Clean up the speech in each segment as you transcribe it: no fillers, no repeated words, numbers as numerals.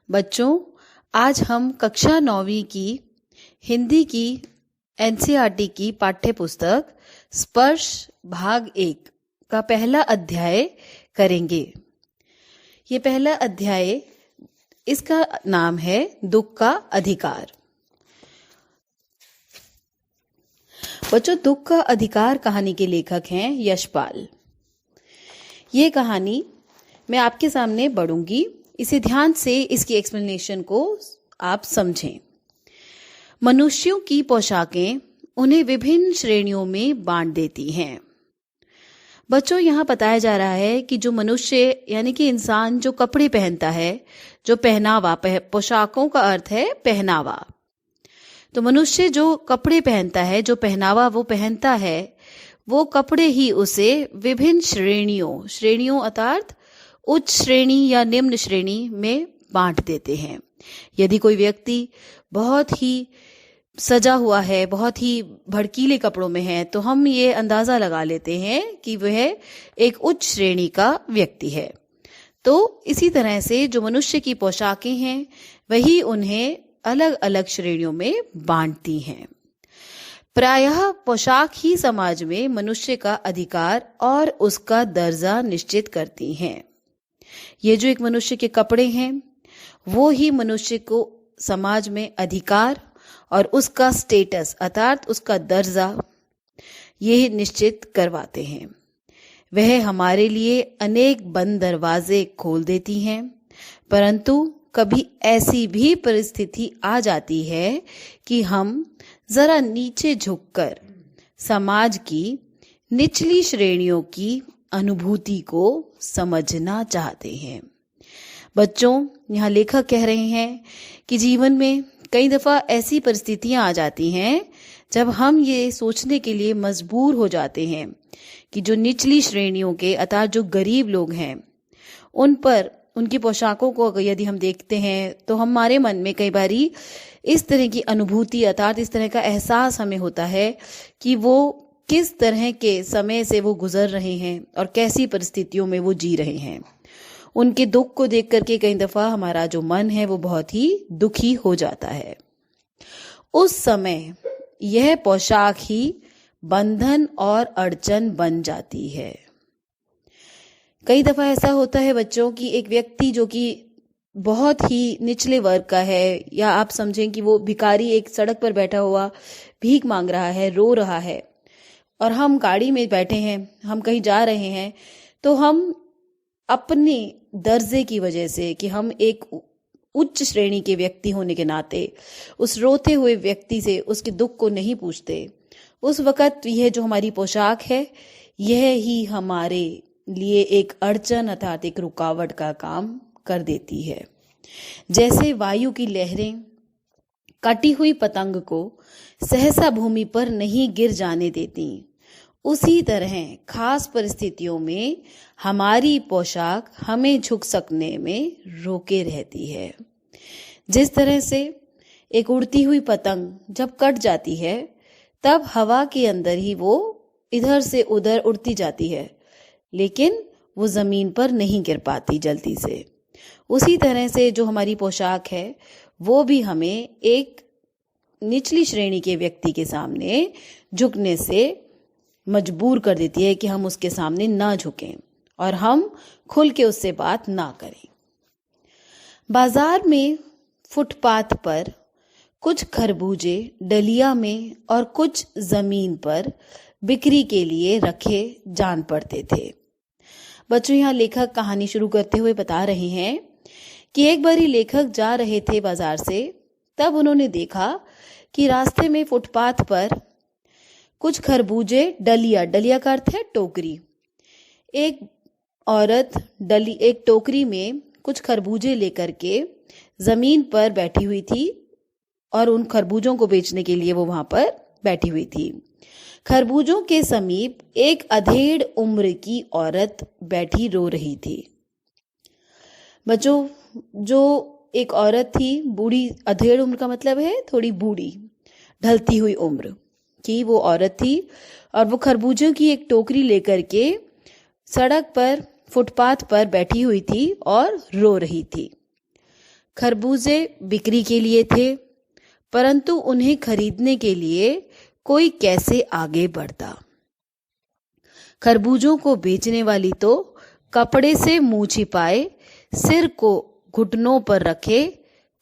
बच्चों, आज हम कक्षा 9वीं की हिंदी की एनसीईआरटी की पाठ्य पुस्तक स्पर्श भाग 1 का पहला अध्याय करेंगे। ये पहला अध्याय, इसका नाम है दुख का अधिकार। बच्चों, दुख का अधिकार कहानी के लेखक हैं यशपाल। ये कहानी मैं आपके सामने पढ़ूंगी, इसे ध्यान से इसकी एक्सप्लेनेशन को आप समझें। मनुष्यों की पोशाकें उन्हें विभिन्न श्रेणियों में बांट देती हैं। बच्चों, यहाँ बताया जा रहा है कि जो मनुष्य यानी कि इंसान जो कपड़े पहनता है, जो पहनावा, पोशाकों का अर्थ है पहनावा। तो मनुष्य जो कपड़े पहनता है, जो पहनावा वो पहनता है, वो कपड़े ही उसे विभिन्न श्रेणियों अर्थात उच्च श्रेणी या निम्न श्रेणी में बांट देते हैं। यदि कोई व्यक्ति बहुत ही सजा हुआ है, बहुत ही भड़कीले कपड़ों में है, तो हम ये अंदाजा लगा लेते हैं कि वह एक उच्च श्रेणी का व्यक्ति है। तो इसी तरह से जो मनुष्य की पोशाकें हैं, वही उन्हें अलग अलग श्रेणियों में बांटती हैं। प्रायः पोशाक ही समाज में मनुष्य का अधिकार और उसका दर्जा निश्चित करती हैं। ये जो एक मनुष्य के कपड़े हैं, वो ही मनुष्य को समाज में अधिकार और उसका स्टेटस अर्थात उसका दर्जा ये निश्चित करवाते हैं। वह हमारे लिए अनेक बंद दरवाजे खोल देती हैं, परंतु कभी ऐसी भी परिस्थिति आ जाती है कि हम जरा नीचे झुककर समाज की निचली श्रेणियों की अनुभूति को समझना चाहते हैं। बच्चों, यहाँ लेखक कह रहे हैं कि जीवन में कई दफा ऐसी परिस्थितियां आ जाती हैं जब हम ये सोचने के लिए मजबूर हो जाते हैं कि जो निचली श्रेणियों के अर्थात जो गरीब लोग हैं, उन पर उनकी पोशाकों को यदि हम देखते हैं तो हमारे मन में कई बारी इस तरह की अनुभूति अर्थात इस तरह का एहसास हमें होता है कि वो किस तरह के समय से वो गुजर रहे हैं और कैसी परिस्थितियों में वो जी रहे हैं। उनके दुख को देख करके कई दफा हमारा जो मन है वो बहुत ही दुखी हो जाता है। उस समय यह पोशाक ही बंधन और अड़चन बन जाती है। कई दफा ऐसा होता है बच्चों कि एक व्यक्ति जो कि बहुत ही निचले वर्ग का है, या आप समझें कि वो भिखारी एक सड़क पर बैठा हुआ भीख मांग रहा है, रो रहा है, और हम गाड़ी में बैठे हैं, हम कहीं जा रहे हैं, तो हम अपने दर्जे की वजह से कि हम एक उच्च श्रेणी के व्यक्ति होने के नाते उस रोते हुए व्यक्ति से उसके दुख को नहीं पूछते। उस वक़्त यह जो हमारी पोशाक है, यह ही हमारे लिए एक अड़चन अर्थात एक रुकावट का काम कर देती है। जैसे वायु की लहरें कटी हुई पतंग को सहसा भूमि पर नहीं गिर जाने देती, उसी तरह खास परिस्थितियों में हमारी पोशाक हमें झुक सकने में रोके रहती है। जिस तरह से एक उड़ती हुई पतंग जब कट जाती है, तब हवा के अंदर ही वो इधर से उधर उड़ती जाती है, लेकिन वो जमीन पर नहीं गिर पाती जल्दी से। उसी तरह से जो हमारी पोशाक है, वो भी हमें एक निचली श्रेणी के व्यक्ति के सामने झुकने से मजबूर कर देती है कि हम उसके सामने ना झुकें और हम खुल के उससे बात ना करें। बाजार में फुटपाथ पर कुछ खरबूजे डलिया में और कुछ जमीन पर बिक्री के लिए रखे जान पड़ते थे। बच्चों, यहाँ लेखक कहानी शुरू करते हुए बता रहे हैं कि एक बारी लेखक जा रहे थे बाजार से, तब उन्होंने देखा कि रास्ते में फुटपाथ पर कुछ खरबूजे डलिया का अर्थ है टोकरी। एक औरत एक टोकरी में कुछ खरबूजे लेकर के जमीन पर बैठी हुई थी और उन खरबूजों को बेचने के लिए वो वहां पर बैठी हुई थी। खरबूजों के समीप एक अधेड़ उम्र की औरत बैठी रो रही थी। बच्चों, जो एक औरत थी, बूढ़ी, अधेड़ उम्र का मतलब है थोड़ी बूढ़ी, ढलती हुई उम्र की वो औरत थी, और वो खरबूजों की एक टोकरी लेकर के सड़क पर फुटपाथ पर बैठी हुई थी और रो रही थी। खरबूजे बिक्री के लिए थे, परंतु उन्हें खरीदने के लिए कोई कैसे आगे बढ़ता। खरबूजों को बेचने वाली तो कपड़े से मुंह छिपाए, सिर को घुटनों पर रखे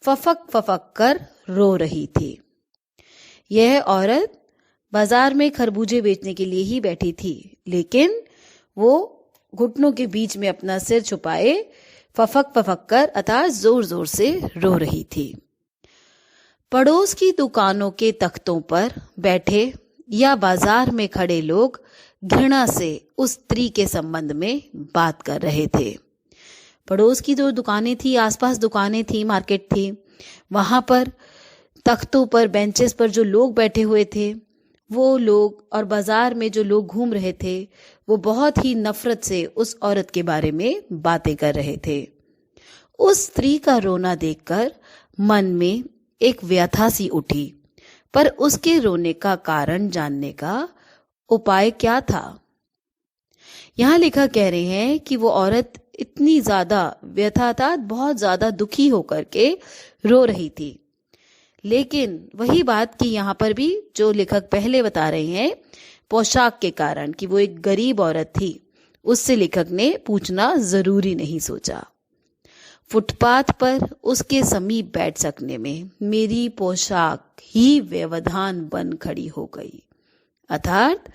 फफक फफक कर रो रही थी। यह औरत बाजार में खरबूजे बेचने के लिए ही बैठी थी, लेकिन वो घुटनों के बीच में अपना सिर छुपाए फफक फफक कर अर्थात जोर जोर से रो रही थी। पड़ोस की दुकानों के तख्तों पर बैठे या बाजार में खड़े लोग घृणा से उस स्त्री के संबंध में बात कर रहे थे। पड़ोस की जो दुकानें थी, आसपास दुकानें थी, मार्केट थी, वहां पर तख्तों पर, बेंचेस पर जो लोग बैठे हुए थे, वो लोग और बाजार में जो लोग घूम रहे थे, वो बहुत ही नफरत से उस औरत के बारे में बातें कर रहे थे। उस स्त्री का रोना देखकर मन में एक व्यथा सी उठी, पर उसके रोने का कारण जानने का उपाय क्या था। यहां लेखक कह रहे हैं कि वो औरत इतनी ज्यादा व्यथा था, बहुत ज्यादा दुखी होकर के रो रही थी। लेकिन वही बात कि यहाँ पर भी जो लेखक पहले बता रहे हैं, पोशाक के कारण कि वो एक गरीब औरत थी, उससे लेखक ने पूछना जरूरी नहीं सोचा। फुटपाथ पर उसके समीप बैठ सकने में मेरी पोशाक ही व्यवधान बन खड़ी हो गई। अर्थात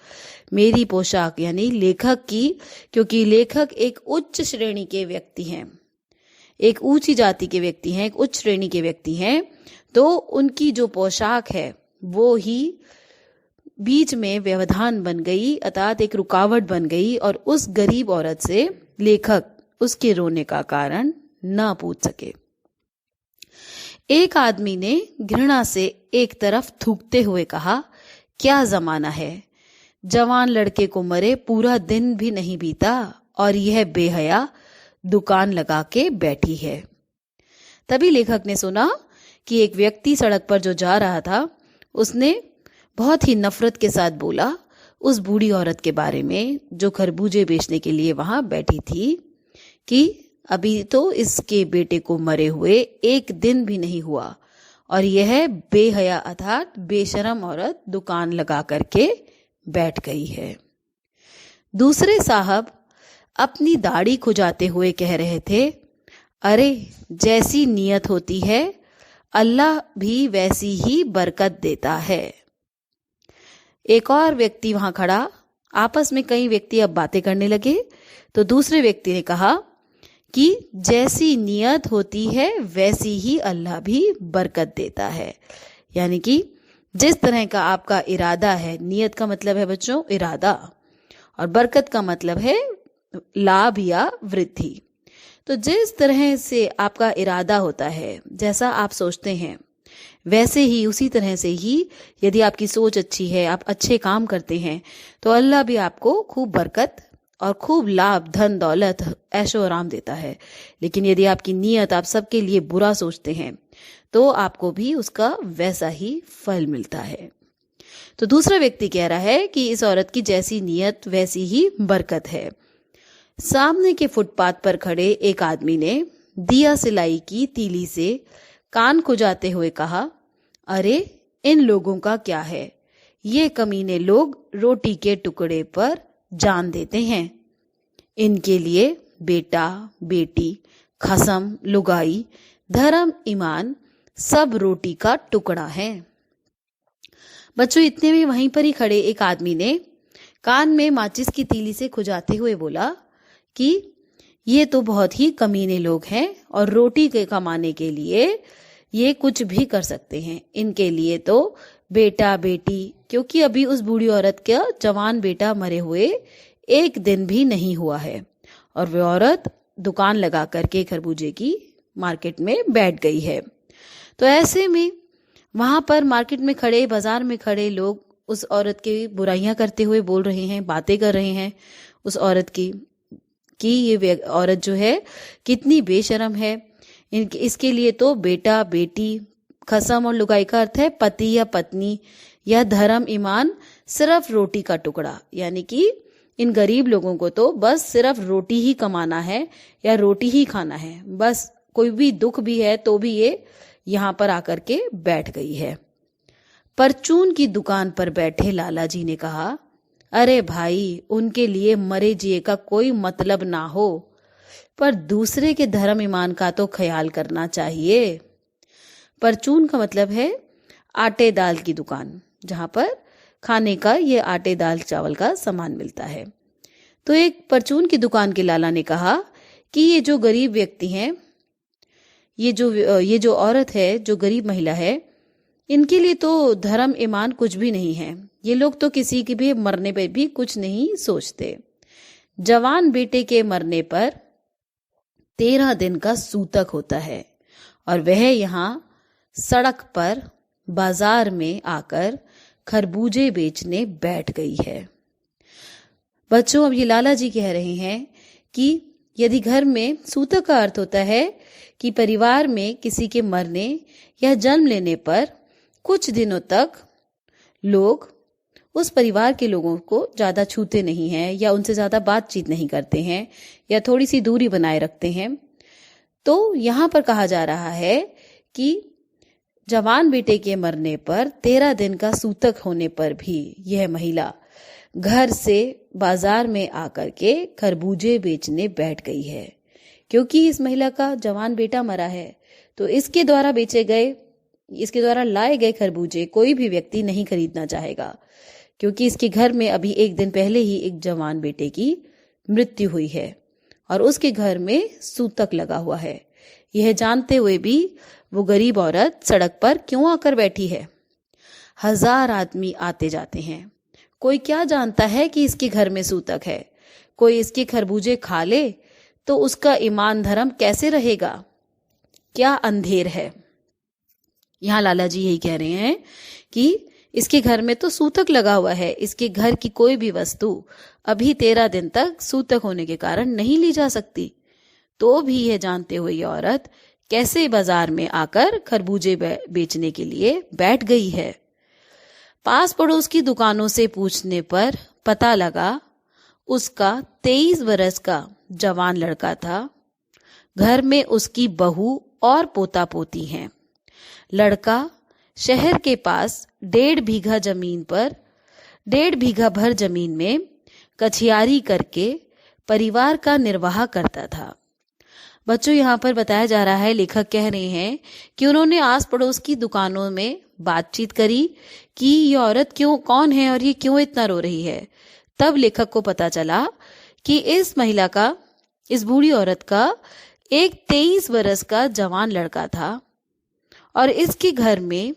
मेरी पोशाक यानी लेखक की, क्योंकि लेखक एक उच्च श्रेणी के व्यक्ति हैं, एक ऊंची जाति के व्यक्ति हैं, एक उच्च श्रेणी के व्यक्ति हैं, तो उनकी जो पोशाक है वो ही बीच में व्यवधान बन गई, अर्थात एक रुकावट बन गई, और उस गरीब औरत से लेखक उसके रोने का कारण न पूछ सके। एक आदमी ने घृणा से एक तरफ थूकते हुए कहा, क्या जमाना है, जवान लड़के को मरे पूरा दिन भी नहीं बीता और यह बेहया दुकान लगा के बैठी है। तभी लेखक ने सुना कि एक व्यक्ति सड़क पर जो जा रहा था, उसने बहुत ही नफरत के साथ बोला उस बूढ़ी औरत के बारे में जो खरबूजे बेचने के लिए वहां बैठी थी, कि अभी तो इसके बेटे को मरे हुए एक दिन भी नहीं हुआ और यह बेहया अर्थात बेशरम औरत दुकान लगा करके बैठ गई है। दूसरे साहब अपनी दाढ़ी खुजाते हुए कह रहे थे, अरे जैसी नियत होती है अल्लाह भी वैसी ही बरकत देता है। एक और व्यक्ति वहां खड़ा, आपस में कई व्यक्ति अब बातें करने लगे, तो दूसरे व्यक्ति ने कहा कि जैसी नियत होती है वैसी ही अल्लाह भी बरकत देता है। यानी कि जिस तरह का आपका इरादा है, नियत का मतलब है बच्चों इरादा, और बरकत का मतलब है लाभ या वृद्धि। तो जिस तरह से आपका इरादा होता है, जैसा आप सोचते हैं, वैसे ही उसी तरह से ही यदि आपकी सोच अच्छी है, आप अच्छे काम करते हैं, तो अल्लाह भी आपको खूब बरकत और खूब लाभ, धन दौलत, ऐशो आराम देता है। लेकिन यदि आपकी नीयत आप सबके लिए बुरा सोचते हैं, तो आपको भी उसका वैसा ही फल मिलता है। तो दूसरा व्यक्ति कह रहा है कि इस औरत की जैसी नीयत वैसी ही बरकत है। सामने के फुटपाथ पर खड़े एक आदमी ने दिया सिलाई की तीली से कान खुजाते हुए कहा, अरे इन लोगों का क्या है, ये कमीने लोग रोटी के टुकड़े पर जान देते हैं। इनके लिए बेटा, बेटी, खसम, लुगाई, धर्म, ईमान सब रोटी का टुकड़ा है। बच्चों, इतने में वहीं पर ही खड़े एक आदमी ने कान में माचिस की तीली से खुजाते हुए बोला कि ये तो बहुत ही कमीने लोग हैं और रोटी के कमाने के लिए ये कुछ भी कर सकते हैं। इनके लिए तो बेटा, बेटी, क्योंकि अभी उस बूढ़ी औरत का जवान बेटा मरे हुए एक दिन भी नहीं हुआ है और वह औरत दुकान लगा करके खरबूजे की मार्केट में बैठ गई है। तो ऐसे में वहां पर मार्केट में खड़े, बाजार में खड़े लोग उस औरत की बुराइयां करते हुए बोल रहे हैं, बातें कर रहे हैं उस औरत की कि ये औरत जो है कितनी बेशर्म है, इसके लिए तो बेटा, बेटी, खसम और लुगाई का अर्थ है पति या पत्नी या धर्म, ईमान, सिर्फ रोटी का टुकड़ा। यानी कि इन गरीब लोगों को तो बस सिर्फ रोटी ही कमाना है या रोटी ही खाना है, बस कोई भी दुख भी है तो भी ये यहाँ पर आकर के बैठ गई है। परचून की दुकान पर बैठे लाला जी ने कहा, अरे भाई, उनके लिए मरे जिए का कोई मतलब ना हो, पर दूसरे के धर्म ईमान का तो ख्याल करना चाहिए। परचून का मतलब है आटे दाल की दुकान, जहां पर खाने का ये आटे दाल चावल का सामान मिलता है। तो एक परचून की दुकान के लाला ने कहा कि ये जो गरीब व्यक्ति हैं, ये जो औरत है, जो गरीब महिला है, इनके लिए तो धर्म ईमान कुछ भी नहीं है। ये लोग तो किसी के भी मरने पे भी कुछ नहीं सोचते। जवान बेटे के मरने पर 13 दिन का सूतक होता है और वह यहाँ सड़क पर बाजार में आकर खरबूजे बेचने बैठ गई है। बच्चों, अब ये लाला जी कह रहे हैं कि यदि घर में सूतक का अर्थ होता है कि परिवार में किसी के मरने या जन्म लेने पर कुछ दिनों तक लोग उस परिवार के लोगों को ज्यादा छूते नहीं हैं या उनसे ज्यादा बातचीत नहीं करते हैं या थोड़ी सी दूरी बनाए रखते हैं। तो यहाँ पर कहा जा रहा है कि जवान बेटे के मरने पर 13 दिन का सूतक होने पर भी यह महिला घर से बाजार में आकर के खरबूजे बेचने बैठ गई है, क्योंकि इस महिला का जवान बेटा मरा है। तो इसके द्वारा लाए गए खरबूजे कोई भी व्यक्ति नहीं खरीदना चाहेगा, क्योंकि इसके घर में अभी एक दिन पहले ही एक जवान बेटे की मृत्यु हुई है और उसके घर में सूतक लगा हुआ है। यह जानते हुए भी वो गरीब औरत सड़क पर क्यों आकर बैठी है। 1000 आदमी आते जाते हैं, कोई क्या जानता है कि इसके घर में सूतक है। कोई इसके खरबूजे खा ले तो उसका ईमान धर्म कैसे रहेगा। क्या अंधेर है। यहाँ लाला जी यही कह रहे हैं कि इसके घर में तो सूतक लगा हुआ है, इसके घर की कोई भी वस्तु अभी 13 दिन तक सूतक होने के कारण नहीं ली जा सकती। तो भी यह जानते हुए ये औरत कैसे बाजार में आकर खरबूजे बेचने के लिए बैठ गई है। पास पड़ोस की दुकानों से पूछने पर पता लगा उसका 23 वर्ष का जवान लड़का था। घर में उसकी बहू और पोता पोती हैं। लड़का शहर के पास 1.5 बीघा भर जमीन में कछियारी करके परिवार का निर्वाह करता था। बच्चों, यहाँ पर बताया जा रहा है, लेखक कह रहे हैं कि उन्होंने आस पड़ोस की दुकानों में बातचीत करी कि ये औरत कौन है और ये क्यों इतना रो रही है। तब लेखक को पता चला कि इस बूढ़ी औरत का एक 23 वर्ष का जवान लड़का था और इसके घर में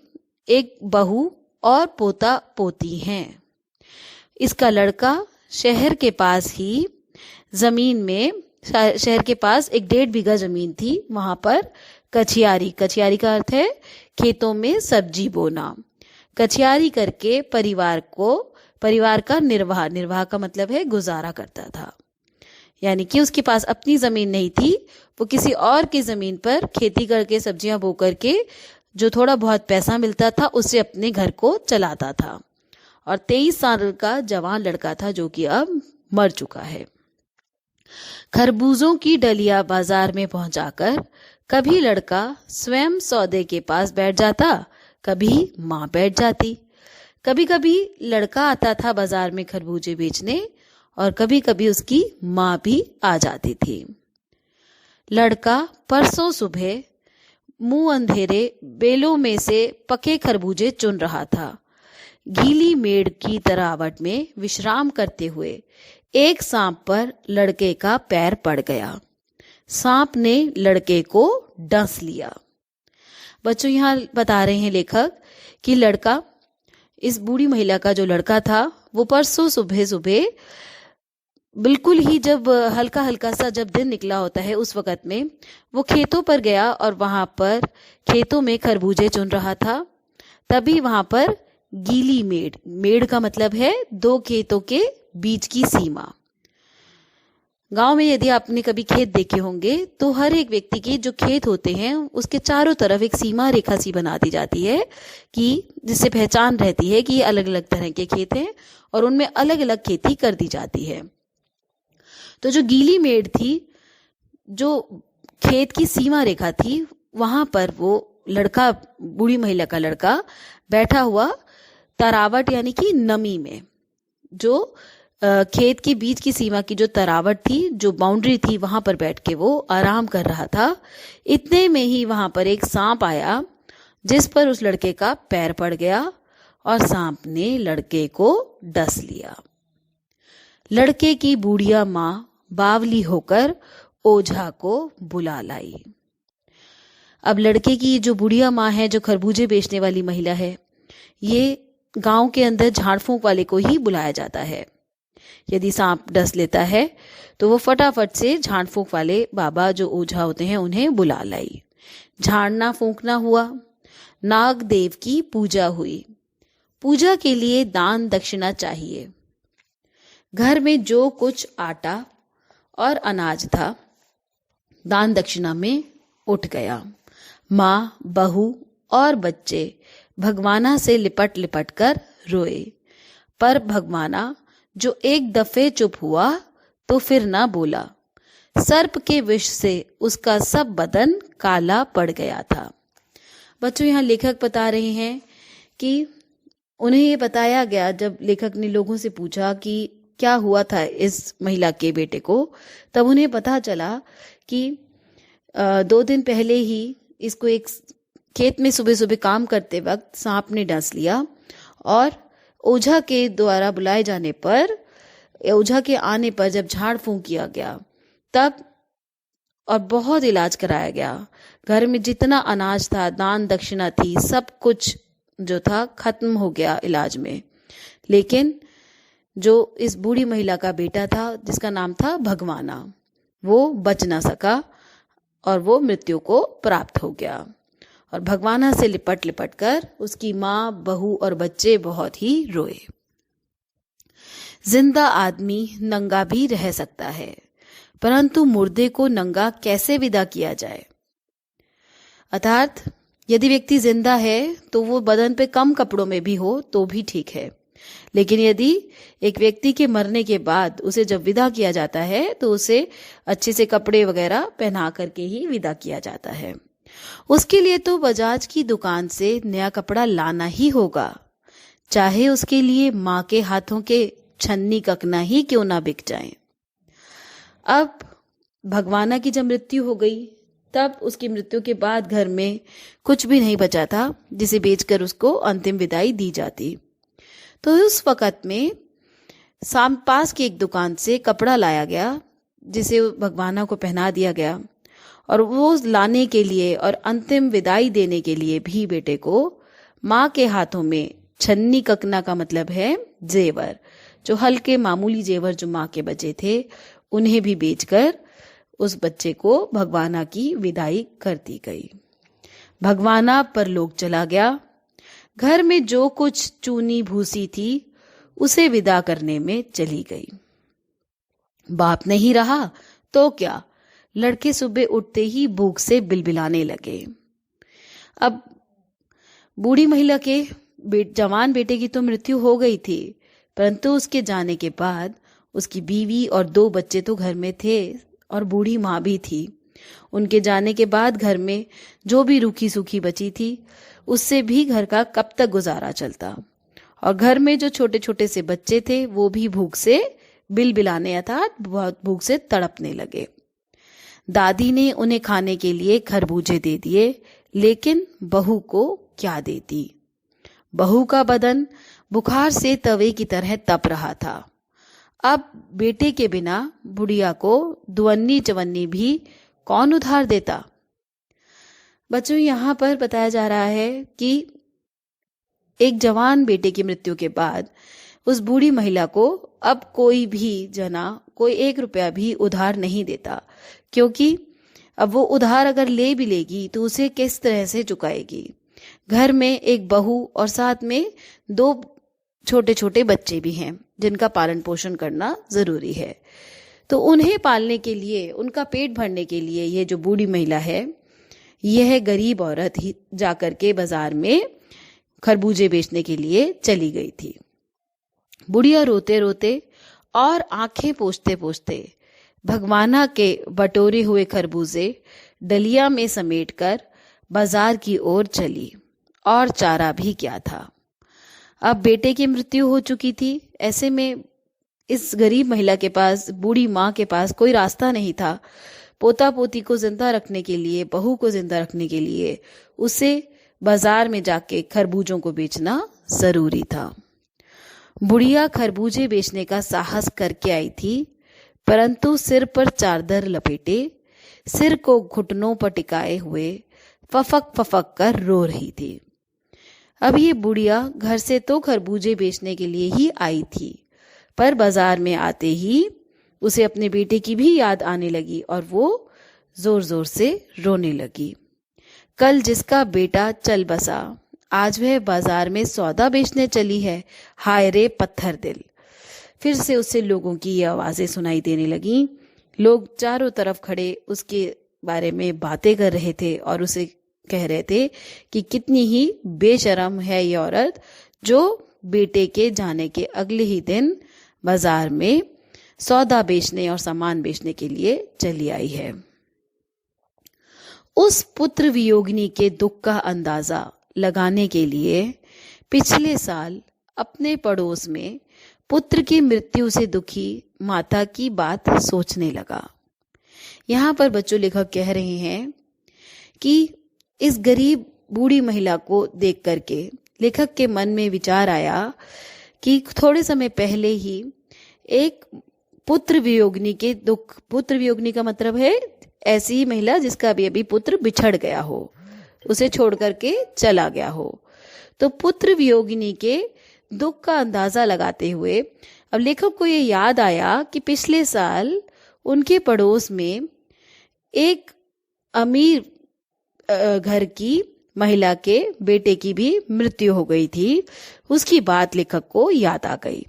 एक बहू और पोता पोती हैं। इसका लड़का शहर के पास ही शहर के पास एक 1.5 बीघा जमीन थी, वहां पर कछियारी का अर्थ है खेतों में सब्जी बोना। कछियारी करके परिवार का निर्वाह का मतलब है गुजारा करता था। यानी कि उसके पास अपनी जमीन नहीं थी, वो किसी और की जमीन पर खेती करके सब्जियां बो करके जो थोड़ा बहुत पैसा मिलता था उससे अपने घर को चलाता था। और 23 साल का जवान लड़का था जो कि अब मर चुका है। खरबूजों की डलिया बाजार में पहुंचाकर कभी लड़का स्वयं सौदे के पास बैठ जाता, कभी माँ बैठ जाती। कभी कभी लड़का आता था बाजार में खरबूजे बेचने और कभी कभी उसकी माँ भी आ जाती थी। लड़का परसों सुबह मुंह अंधेरे बेलों में से पके खरबूजे चुन रहा था। गीली मेड़ की तरावट में विश्राम करते हुए एक सांप पर लड़के का पैर पड़ गया। सांप ने लड़के को डस लिया। बच्चों, यहाँ बता रहे हैं लेखक कि इस बूढ़ी महिला का जो लड़का था वो परसों सुबह बिल्कुल ही जब हल्का सा जब दिन निकला होता है उस वक्त में वो खेतों पर गया और वहां पर खेतों में खरबूजे चुन रहा था। तभी वहां पर गीली मेड़ का मतलब है 2 खेतों के बीच की सीमा। गांव में यदि आपने कभी खेत देखे होंगे तो हर एक व्यक्ति के जो खेत होते हैं उसके चारों तरफ एक सीमा रेखा सी बना दी जाती है कि जिससे पहचान रहती है कि ये अलग अलग तरह के खेत हैं और उनमें अलग अलग खेती कर दी जाती है। तो जो गीली मेड़ थी, जो खेत की सीमा रेखा थी, वहां पर वो लड़का, बूढ़ी महिला का लड़का बैठा हुआ तरावट यानी कि नमी में, जो खेत के बीच की सीमा की जो तरावट थी, जो बाउंड्री थी, वहां पर बैठ के वो आराम कर रहा था। इतने में ही वहां पर एक सांप आया, जिस पर उस लड़के का पैर पड़ गया और सांप ने लड़के को डस लिया। लड़के की बूढ़िया माँ बावली होकर ओझा को बुला लाई। अब लड़के की जो बुढ़िया माँ है, जो खरबूजे बेचने वाली महिला है, ये गांव के अंदर झाड़ फूंक वाले को ही बुलाया जाता है। यदि सांप डस लेता है तो वो फटाफट से झाड़ फूंक वाले बाबा जो ओझा होते हैं उन्हें बुला लाई। झाड़ना फूंकना हुआ, नाग देव की पूजा हुई। पूजा के लिए दान दक्षिणा चाहिए। घर में जो कुछ आटा और अनाज था दान दक्षिणा में उठ गया। माँ, बहू और बच्चे भगवाना से लिपट लिपट कर रोए, पर भगवाना जो एक दफे चुप हुआ तो फिर ना बोला। सर्प के विष से उसका सब बदन काला पड़ गया था। बच्चों, यहाँ लेखक बता रहे हैं कि उन्हें ये बताया गया, जब लेखक ने लोगों से पूछा कि क्या हुआ था इस महिला के बेटे को, तब उन्हें पता चला कि 2 दिन पहले ही इसको एक खेत में सुबह सुबह काम करते वक्त सांप ने डस लिया और ओझा के द्वारा बुलाए जाने पर, ओझा के आने पर जब झाड़ फूंक किया गया तब और बहुत इलाज कराया गया। घर में जितना अनाज था, दान दक्षिणा थी, सब कुछ जो था खत्म हो गया इलाज में। लेकिन जो इस बूढ़ी महिला का बेटा था, जिसका नाम था भगवाना, वो बच ना सका और वो मृत्यु को प्राप्त हो गया। और भगवाना से लिपट लिपट कर उसकी माँ, बहू और बच्चे बहुत ही रोए। जिंदा आदमी नंगा भी रह सकता है, परंतु मुर्दे को नंगा कैसे विदा किया जाए? अर्थात यदि व्यक्ति जिंदा है तो वो बदन पे कम कपड़ों में भी हो तो भी ठीक है, लेकिन यदि एक व्यक्ति के मरने के बाद उसे जब विदा किया जाता है तो उसे अच्छे से कपड़े वगैरह पहना करके ही विदा किया जाता है। उसके लिए तो बजाज की दुकान से नया कपड़ा लाना ही होगा, चाहे उसके लिए माँ के हाथों के छन्नी ककना ही क्यों ना बिक जाए। अब भगवाना की जब मृत्यु हो गई, तब उसकी मृत्यु के बाद घर में कुछ भी नहीं बचा था जिसे बेचकर उसको अंतिम विदाई दी जाती। तो उस वक़्त में पास की एक दुकान से कपड़ा लाया गया, जिसे भगवाना को पहना दिया गया, और वो लाने के लिए और अंतिम विदाई देने के लिए भी बेटे को माँ के हाथों में छन्नी ककना का मतलब है जेवर, जो हल्के मामूली जेवर जो माँ के बचे थे उन्हें भी बेचकर उस बच्चे को भगवाना की विदाई कर दी गई। भगवाना परलोक चला गया। घर में जो कुछ चूनी भूसी थी उसे विदा करने में चली गई। बाप नहीं रहा तो क्या, लड़के सुबह उठते ही भूख से बिलबिलाने लगे। अब बूढ़ी महिला के जवान बेटे की तो मृत्यु हो गई थी, परंतु उसके जाने के बाद उसकी बीवी और 2 बच्चे तो घर में थे और बूढ़ी माँ भी थी। उनके जाने के बाद घर में जो भी रूखी सूखी बची थी उससे भी घर का कब तक गुजारा चलता, और घर में जो छोटे छोटे से बच्चे थे वो भी भूख से बिलबिलाने अर्थात बहुत भूख से तड़पने लगे। दादी ने उन्हें खाने के लिए खरबूजे दे दिए, लेकिन बहू को क्या देती। बहू का बदन बुखार से तवे की तरह तप रहा था। अब बेटे के बिना बुढ़िया को दुअन्नी चवन्नी भी कौन उधार देता। बच्चों, यहाँ पर बताया जा रहा है कि एक जवान बेटे की मृत्यु के बाद उस बूढ़ी महिला को अब कोई भी जना कोई 1 रुपया भी उधार नहीं देता, क्योंकि अब वो उधार अगर ले भी लेगी तो उसे किस तरह से चुकाएगी। घर में एक बहू और साथ में 2 छोटे छोटे बच्चे भी हैं जिनका पालन पोषण करना जरूरी है। तो उन्हें पालने के लिए, उनका पेट भरने के लिए ये जो बूढ़ी महिला है, यह गरीब औरत ही जाकर के बाजार में खरबूजे बेचने के लिए चली गई थी। बुढ़िया रोते रोते और आंखें पोंछते पोंछते भगवाना के बटोरे हुए खरबूजे डलिया में समेटकर बाजार की ओर चली, और चारा भी क्या था। अब बेटे की मृत्यु हो चुकी थी। ऐसे में इस गरीब महिला के पास, बूढ़ी माँ के पास कोई रास्ता नहीं था। पोता पोती को जिंदा रखने के लिए, बहू को जिंदा रखने के लिए उसे बाजार में जाके खरबूजों को बेचना जरूरी था। बुढ़िया खरबूजे बेचने का साहस करके आई थी, परंतु सिर पर चादर लपेटे, सिर को घुटनों पर टिकाए हुए फफक फफक कर रो रही थी। अब ये बुढ़िया घर से तो खरबूजे बेचने के लिए ही आई थी, पर बाजार में आते ही उसे अपने बेटे की भी याद आने लगी और वो जोर जोर से रोने लगी। कल जिसका बेटा चल बसा, आज वह बाजार में सौदा बेचने चली है। हाय रे पत्थर दिल। फिर से उससे लोगों की ये आवाजें सुनाई देने लगी। लोग चारों तरफ खड़े उसके बारे में बातें कर रहे थे और उसे कह रहे थे कि कितनी ही बेशर्म है ये औरत, जो बेटे के जाने के अगले ही दिन बाजार में सौदा बेचने और सामान बेचने के लिए चली आई है। उस पुत्र वियोगिनी के दुख का अंदाजा लगाने के लिए पिछले साल अपने पड़ोस में पुत्र की मृत्यु से दुखी माता की बात सोचने लगा। यहाँ पर बच्चों लेखक कह रहे हैं कि इस गरीब बूढ़ी महिला को देख करके लेखक के मन में विचार आया कि थोड़े समय पहले ही एक पुत्र वियोगिनी के दुख, पुत्र वियोगिनी का मतलब है ऐसी ही महिला जिसका अभी पुत्र बिछड़ गया हो, उसे छोड़ करके चला गया हो। तो पुत्र वियोगिनी के दुख का अंदाजा लगाते हुए अब लेखक को ये याद आया कि पिछले साल उनके पड़ोस में एक अमीर घर की महिला के बेटे की भी मृत्यु हो गई थी। उसकी बात लेखक को याद आ गई।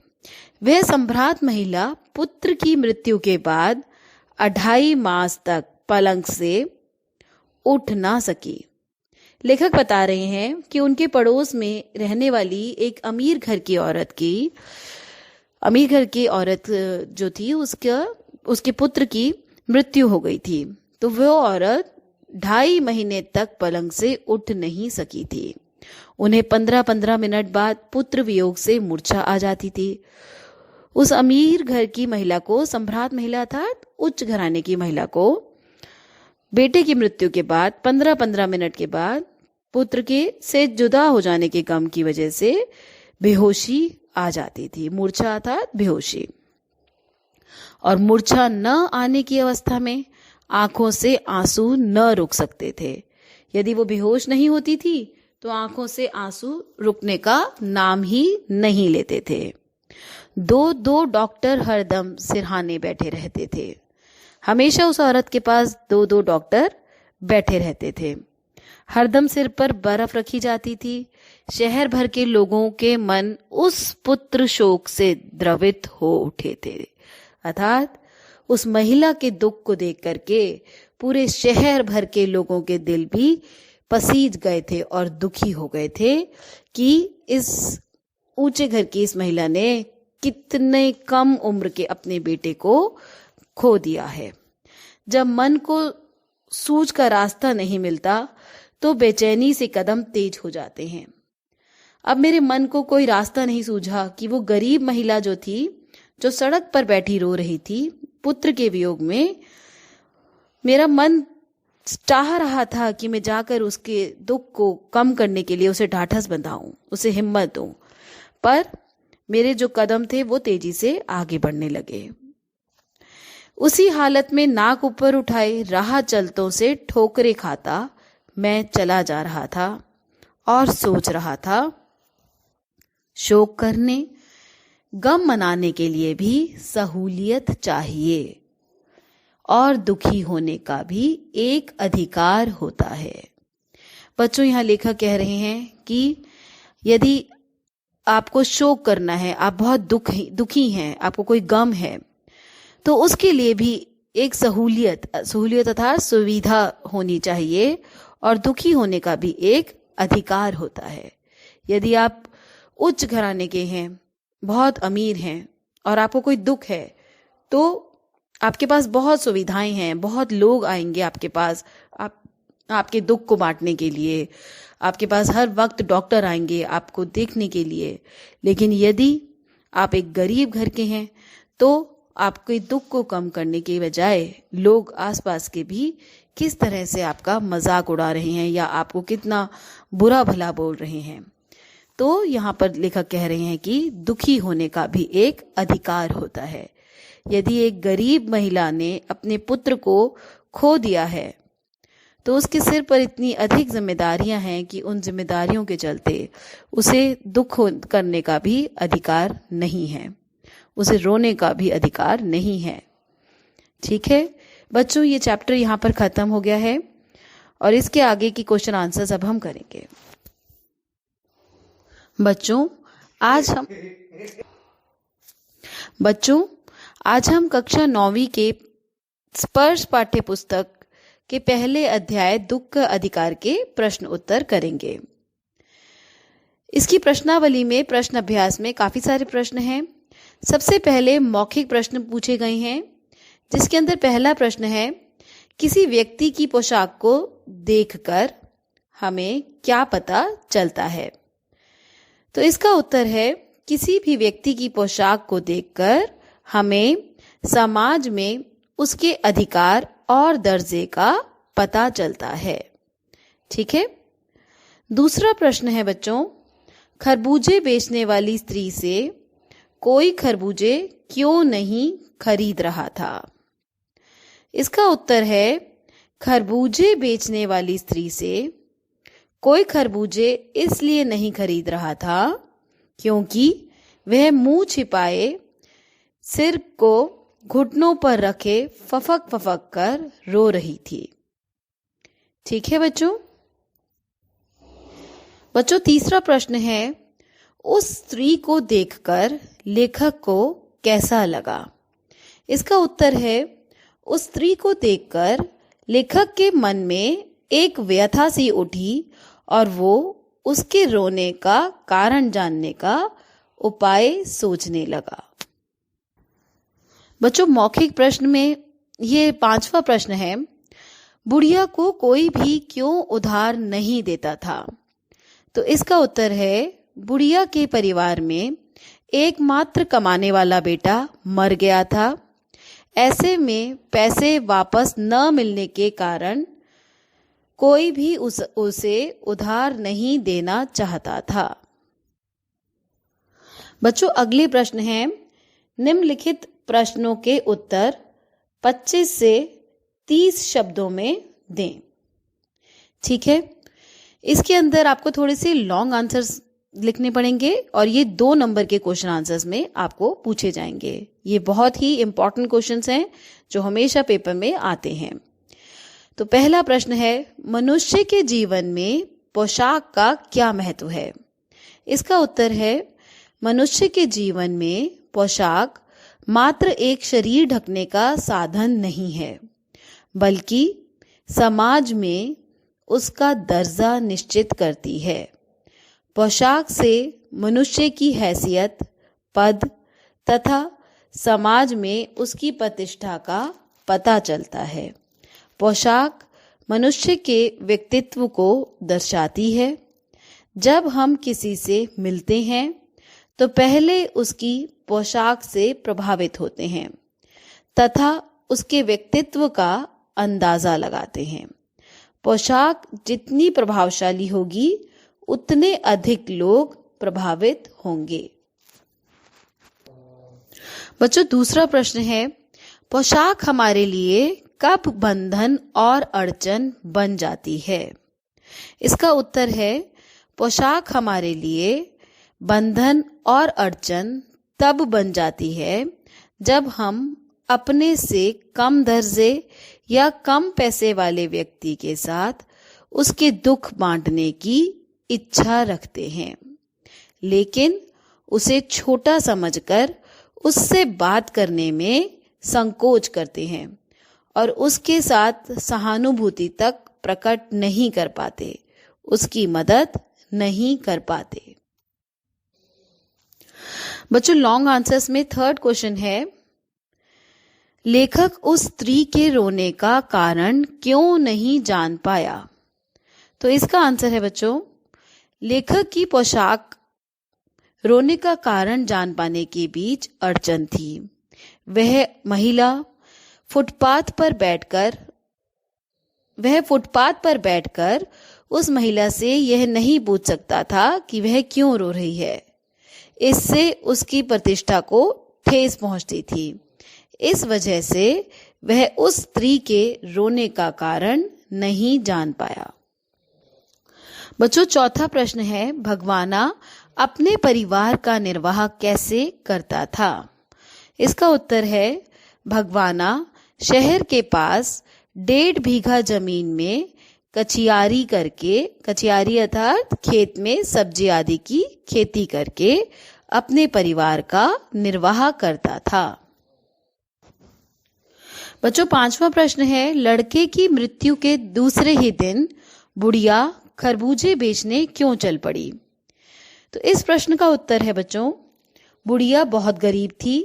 वह सम्भ्रात महिला पुत्र की मृत्यु के बाद 2.5 मास तक पलंग से उठ ना सकी। लेखक बता रहे हैं कि उनके पड़ोस में रहने वाली एक अमीर घर की औरत जो थी, उसके पुत्र की मृत्यु हो गई थी। तो वो औरत 2.5 महीने तक पलंग से उठ नहीं सकी थी। उन्हें 15-15 मिनट बाद पुत्र वियोग से मूर्छा आ जाती थी। उस अमीर घर की महिला को, सम्भ्रात महिला अर्थात उच्च घराने की महिला को, बेटे की मृत्यु के बाद 15-15 मिनट के बाद पुत्र के से जुदा हो जाने के गम की वजह से बेहोशी आ जाती थी। मूर्छा अर्थात बेहोशी। और मूर्छा न आने की अवस्था में आंखों से आंसू न रुक सकते थे। यदि वो बेहोश नहीं होती थी तो आंखों से आंसू रुकने का नाम ही नहीं लेते थे। 2 डॉक्टर हरदम सिरहाने बैठे रहते थे। हमेशा उस औरत के पास 2 डॉक्टर बैठे रहते थे। हरदम सिर पर बर्फ रखी जाती थी। शहर भर के लोगों के मन उस पुत्र शोक से द्रवित हो उठे थे। अर्थात उस महिला के दुख को देख करके पूरे शहर भर के लोगों के दिल भी पसीज गए थे और दुखी हो गए थे कि इस ऊंचे घर की इस महिला ने कितने कम उम्र के अपने बेटे को खो दिया है। जब मन को सूझ का रास्ता नहीं मिलता तो बेचैनी से कदम तेज हो जाते हैं। अब मेरे मन को कोई रास्ता नहीं सूझा कि वो गरीब महिला जो थी, जो सड़क पर बैठी रो रही थी पुत्र के वियोग में, मेरा मन चाह रहा था कि मैं जाकर उसके दुख को कम करने के लिए उसे ढाढ़स बंधाऊं, उसे हिम्मत दूं, पर मेरे जो कदम थे वो तेजी से आगे बढ़ने लगे। उसी हालत में नाक ऊपर उठाए राह चलतों से ठोकरे खाता मैं चला जा रहा था और सोच रहा था, शोक करने, गम मनाने के लिए भी सहूलियत चाहिए और दुखी होने का भी एक अधिकार होता है। बच्चों, यहाँ लेखक कह रहे हैं कि यदि आपको शोक करना है, आप बहुत दुखी हैं, आपको कोई गम है, तो उसके लिए भी एक सहूलियत अर्थात सुविधा होनी चाहिए और दुखी होने का भी एक अधिकार होता है। यदि आप उच्च घराने के हैं, बहुत अमीर हैं और आपको कोई दुख है, तो आपके पास बहुत सुविधाएं हैं, बहुत लोग आएंगे आपके पास आपके दुख को बांटने के लिए, आपके पास हर वक्त डॉक्टर आएंगे आपको देखने के लिए। लेकिन यदि आप एक गरीब घर के हैं तो आपके दुख को कम करने के बजाय लोग आसपास के भी किस तरह से आपका मजाक उड़ा रहे हैं या आपको कितना बुरा भला बोल रहे हैं। तो यहाँ पर लेखक कह रहे हैं कि दुखी होने का भी एक अधिकार होता है। यदि एक गरीब महिला ने अपने पुत्र को खो दिया है तो उसके सिर पर इतनी अधिक जिम्मेदारियां हैं कि उन जिम्मेदारियों के चलते उसे दुख करने का भी अधिकार नहीं है, उसे रोने का भी अधिकार नहीं है। ठीक है बच्चों, ये चैप्टर यहाँ पर खत्म हो गया है और इसके आगे की क्वेश्चन आंसर्स अब हम करेंगे। बच्चों आज हम कक्षा 9वीं के स्पर्श पाठ्य पुस्तक के पहले अध्याय दुख का अधिकार के प्रश्न उत्तर करेंगे। इसकी प्रश्नावली में प्रश्न अभ्यास में काफी सारे प्रश्न हैं। सबसे पहले मौखिक प्रश्न पूछे गए हैं, जिसके अंदर पहला प्रश्न है, किसी व्यक्ति की पोशाक को देखकर हमें क्या पता चलता है? तो इसका उत्तर है, किसी भी व्यक्ति की पोशाक को देखकर हमें समाज में उसके अधिकार और दर्जे का पता चलता है। ठीक है। दूसरा प्रश्न है बच्चों, खरबूजे बेचने वाली स्त्री से कोई खरबूजे क्यों नहीं खरीद रहा था? इसका उत्तर है, खरबूजे बेचने वाली स्त्री से कोई खरबूजे इसलिए नहीं खरीद रहा था क्योंकि वह मुंह छिपाए सिर को घुटनों पर रखे फफक फफक कर रो रही थी। ठीक है बच्चों तीसरा प्रश्न है, उस स्त्री को देखकर लेखक को कैसा लगा? इसका उत्तर है, उस स्त्री को देखकर लेखक के मन में एक व्यथा सी उठी और वो उसके रोने का कारण जानने का उपाय सोचने लगा। बच्चों मौखिक प्रश्न में ये 5वां प्रश्न है, बुढ़िया को कोई भी क्यों उधार नहीं देता था? तो इसका उत्तर है, बुढ़िया के परिवार में एकमात्र कमाने वाला बेटा मर गया था। ऐसे में पैसे वापस न मिलने के कारण कोई भी उसे उधार नहीं देना चाहता था। बच्चों अगले प्रश्न है, निम्नलिखित प्रश्नों के उत्तर 25 से 30 शब्दों में दें। ठीक है। इसके अंदर आपको थोड़े से लॉन्ग आंसर्स लिखने पड़ेंगे और ये 2 नंबर के क्वेश्चन आंसर्स में आपको पूछे जाएंगे। ये बहुत ही इंपॉर्टेंट क्वेश्चंस हैं जो हमेशा पेपर में आते हैं। तो पहला प्रश्न है, मनुष्य के जीवन में पोशाक का क्या महत्व है? इसका उत्तर है, मनुष्य के जीवन में पोशाक मात्र एक शरीर ढकने का साधन नहीं है, बल्कि समाज में उसका दर्जा निश्चित करती है। पोशाक से मनुष्य की हैसियत, पद तथा समाज में उसकी प्रतिष्ठा का पता चलता है। पोशाक मनुष्य के व्यक्तित्व को दर्शाती है। जब हम किसी से मिलते हैं तो पहले उसकी पोशाक से प्रभावित होते हैं तथा उसके व्यक्तित्व का अंदाजा लगाते हैं। पोशाक जितनी प्रभावशाली होगी उतने अधिक लोग प्रभावित होंगे। बच्चों दूसरा प्रश्न है, पोशाक हमारे लिए कब बंधन और अड़चन बन जाती है? इसका उत्तर है, पोशाक हमारे लिए बंधन और अड़चन तब बन जाती है जब हम अपने से कम दर्जे या कम पैसे वाले व्यक्ति के साथ उसके दुख बांटने की इच्छा रखते हैं, लेकिन उसे छोटा समझकर उससे बात करने में संकोच करते हैं और उसके साथ सहानुभूति तक प्रकट नहीं कर पाते, उसकी मदद नहीं कर पाते। बच्चों लॉन्ग आंसर्स में थर्ड क्वेश्चन है, लेखक उस स्त्री के रोने का कारण क्यों नहीं जान पाया? तो इसका आंसर है बच्चों, लेखक की पोशाक रोने का कारण जान पाने के बीच अड़चन थी। वह महिला फुटपाथ पर बैठकर उस महिला से यह नहीं पूछ सकता था कि वह क्यों रो रही है। इससे उसकी प्रतिष्ठा को ठेस पहुंचती थी। इस वजह से वह उस स्त्री के रोने का कारण नहीं जान पाया। बच्चों, चौथा प्रश्न है, भगवाना अपने परिवार का निर्वाह कैसे करता था? इसका उत्तर है, भगवाना शहर के पास 1.5 बीघा जमीन में कचियारी अर्थात खेत में सब्जी आदि की खेती करके अपने परिवार का निर्वाह करता था। बच्चों, 5वां प्रश्न है, लड़के की मृत्यु के दूसरे ही दिन बुढ़िया खरबूजे बेचने क्यों चल पड़ी? तो इस प्रश्न का उत्तर है बच्चों, बुढ़िया बहुत गरीब थी।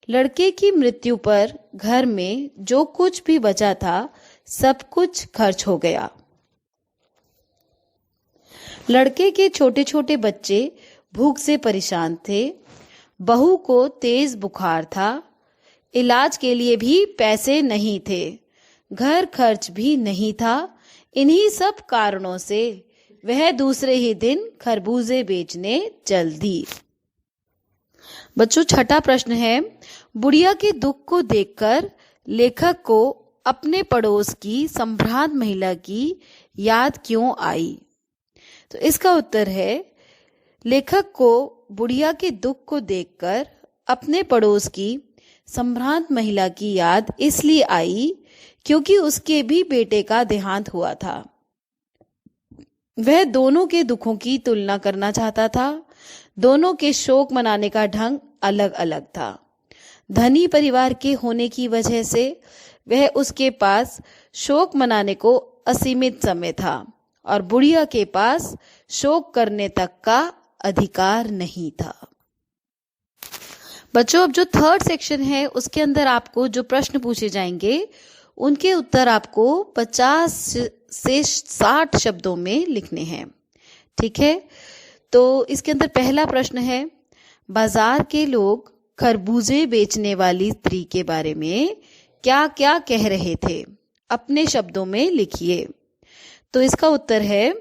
लड़के की मृत्यु पर घर में जो कुछ भी बचा था सब कुछ खर्च हो गया। लड़के के छोटे छोटे बच्चे भूख से परेशान थे। बहू को तेज बुखार था। इलाज के लिए भी पैसे नहीं थे। घर खर्च भी नहीं था। इन्हीं सब कारणों से वह दूसरे ही दिन खरबूजे बेचने चल दी। बच्चों, 6ठा प्रश्न है, बुढ़िया के दुख को देखकर लेखक को अपने पड़ोस की संभ्रांत महिला की याद क्यों आई? तो इसका उत्तर है, लेखक को बुढ़िया के दुख को देखकर अपने पड़ोस की संभ्रांत महिला की याद इसलिए आई क्योंकि उसके भी बेटे का देहांत हुआ था। वह दोनों के दुखों की तुलना करना चाहता था। दोनों के शोक मनाने का ढंग अलग अलग था। धनी परिवार के होने की वजह से वह उसके पास शोक मनाने को असीमित समय था और बुढ़िया के पास शोक करने तक का अधिकार नहीं था। बच्चों, अब जो 3rd सेक्शन है उसके अंदर आपको जो प्रश्न पूछे जाएंगे उनके उत्तर आपको 50 से 60 शब्दों में लिखने हैं। ठीक है, तो इसके अंदर पहला प्रश्न है, बाजार के लोग खरबूजे बेचने वाली स्त्री के बारे में क्या क्या कह रहे थे? अपने शब्दों में लिखिए। तो इसका उत्तर है,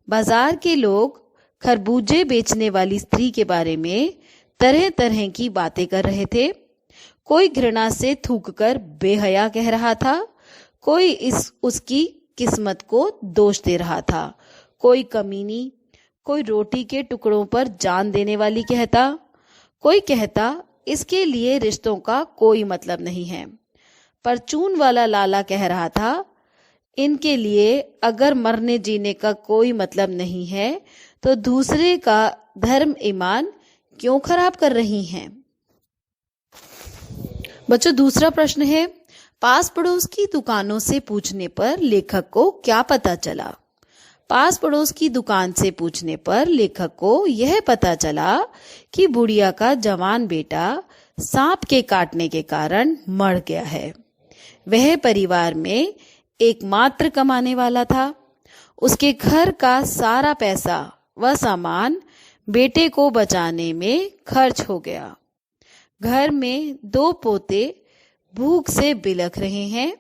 बाजार के लोग खरबूजे बेचने वाली स्त्री के बारे में तरह तरह की बातें कर रहे थे। कोई घृणा से थूककर बेहया कह रहा था। कोई उसकी किस्मत को दोष दे रहा था। कोई कमीनी, कोई रोटी के टुकड़ों पर जान देने वाली कहता। कोई कहता इसके लिए रिश्तों का कोई मतलब नहीं है। परचून वाला लाला कह रहा था, इनके लिए अगर मरने जीने का कोई मतलब नहीं है तो दूसरे का धर्म ईमान क्यों खराब कर रही हैं? बच्चों, दूसरा प्रश्न है, पास पड़ोस की दुकानों से पूछने पर लेखक को क्या पता चला? पास पड़ोस की दुकान से पूछने पर लेखक को यह पता चला कि बुढ़िया का जवान बेटा सांप के काटने के कारण मर गया है। वह परिवार में एकमात्र कमाने वाला था। उसके घर का सारा पैसा व सामान बेटे को बचाने में खर्च हो गया। घर में 2 पोते भूख से बिलख रहे हैं,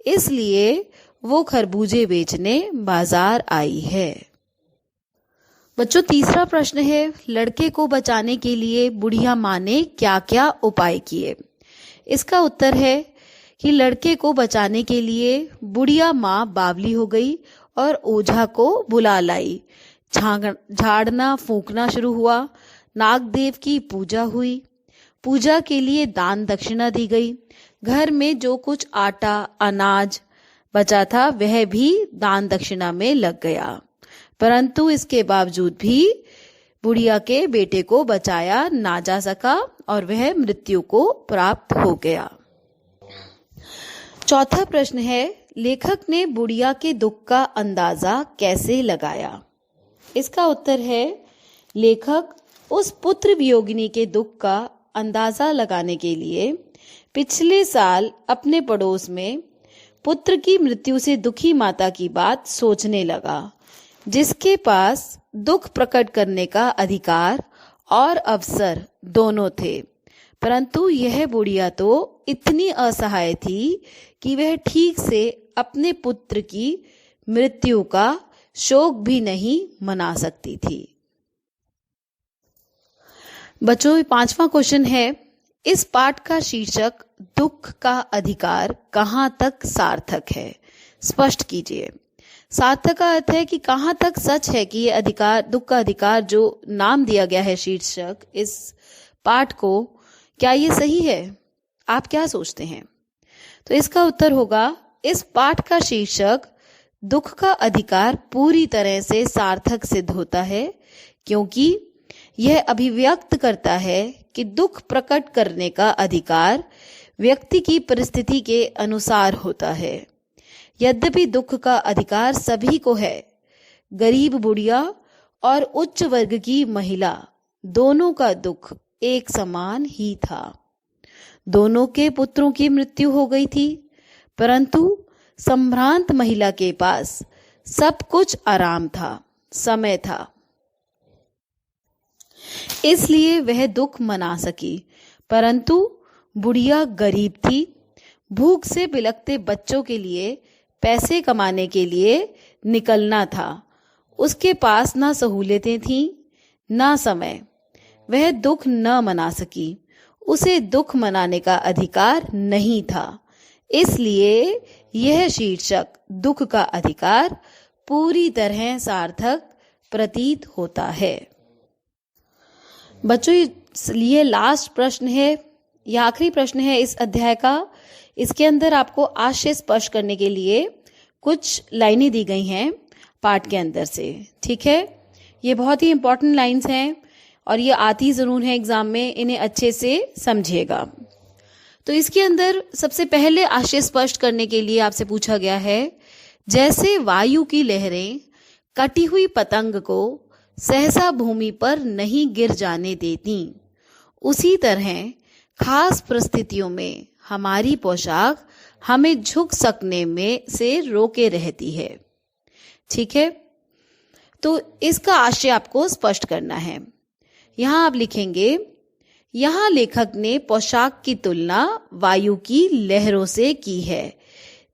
इसलिए वो खरबूजे बेचने बाजार आई है। बच्चों, तीसरा प्रश्न है, लड़के को बचाने के लिए बुढ़िया माँ ने क्या क्या उपाय किए? इसका उत्तर है कि लड़के को बचाने के लिए बुढ़िया माँ बावली हो गई और ओझा को बुला लाई। झाड़ना फूंकना शुरू हुआ। नागदेव की पूजा हुई। पूजा के लिए दान दक्षिणा दी गई। घर में जो कुछ आटा अनाज बचा था वह भी दान दक्षिणा में लग गया, परंतु इसके बावजूद भी बुढ़िया के बेटे को बचाया ना जा सका और वह मृत्यु को प्राप्त हो गया। चौथा प्रश्न है, लेखक ने बुढ़िया के दुख का अंदाजा कैसे लगाया? इसका उत्तर है, लेखक उस पुत्र वियोगिनी के दुख का अंदाजा लगाने के लिए पिछले साल अपने पड़ोस में पुत्र की मृत्यु से दुखी माता की बात सोचने लगा, जिसके पास दुख प्रकट करने का अधिकार और अवसर दोनों थे। परंतु यह बुढ़िया तो इतनी असहाय थी कि वह ठीक से अपने पुत्र की मृत्यु का शोक भी नहीं मना सकती थी। बच्चों, 5वां क्वेश्चन है, इस पाठ का शीर्षक दुख का अधिकार कहां तक सार्थक है? स्पष्ट कीजिए। सार्थक का अर्थ है कि कहां तक सच है कि ये अधिकार, दुख का अधिकार जो नाम दिया गया है शीर्षक इस पाठ को, क्या ये सही है? आप क्या सोचते हैं? तो इसका उत्तर होगा, इस पाठ का शीर्षक दुख का अधिकार पूरी तरह से सार्थक सिद्ध होता है, क्योंकि यह अभिव्यक्त करता है कि दुख प्रकट करने का अधिकार व्यक्ति की परिस्थिति के अनुसार होता है। यद्यपि दुख का अधिकार सभी को है, गरीब बुढ़िया और उच्च वर्ग की महिला दोनों का दुख एक समान ही था। दोनों के पुत्रों की मृत्यु हो गई थी, परंतु संभ्रांत महिला के पास सब कुछ आराम था, समय था, इसलिए वह दुख मना सकी। परंतु बुढ़िया गरीब थी, भूख से बिलखते बच्चों के लिए पैसे कमाने के लिए निकलना था। उसके पास ना सहूलियतें थीं, ना समय। वह दुख न मना सकी, उसे दुख मनाने का अधिकार नहीं था। इसलिए यह शीर्षक दुख का अधिकार पूरी तरह सार्थक प्रतीत होता है। बच्चों, ये लास्ट प्रश्न है, यह आखिरी प्रश्न है इस अध्याय का। इसके अंदर आपको आशय स्पष्ट करने के लिए कुछ लाइनें दी गई हैं पाठ के अंदर से। ठीक है, ये बहुत ही इंपॉर्टेंट लाइन्स हैं और ये आती जरूर है एग्जाम में, इन्हें अच्छे से समझिएगा। तो इसके अंदर सबसे पहले आशय स्पष्ट करने के लिए आपसे पूछा गया है, जैसे वायु की लहरें कटी हुई पतंग को सहसा भूमि पर नहीं गिर जाने देती, उसी तरह खास परिस्थितियों में हमारी पोशाक हमें झुक सकने में से रोके रहती है। ठीक है, तो इसका आशय आपको स्पष्ट करना है। यहां आप लिखेंगे, यहां लेखक ने पोशाक की तुलना वायु की लहरों से की है।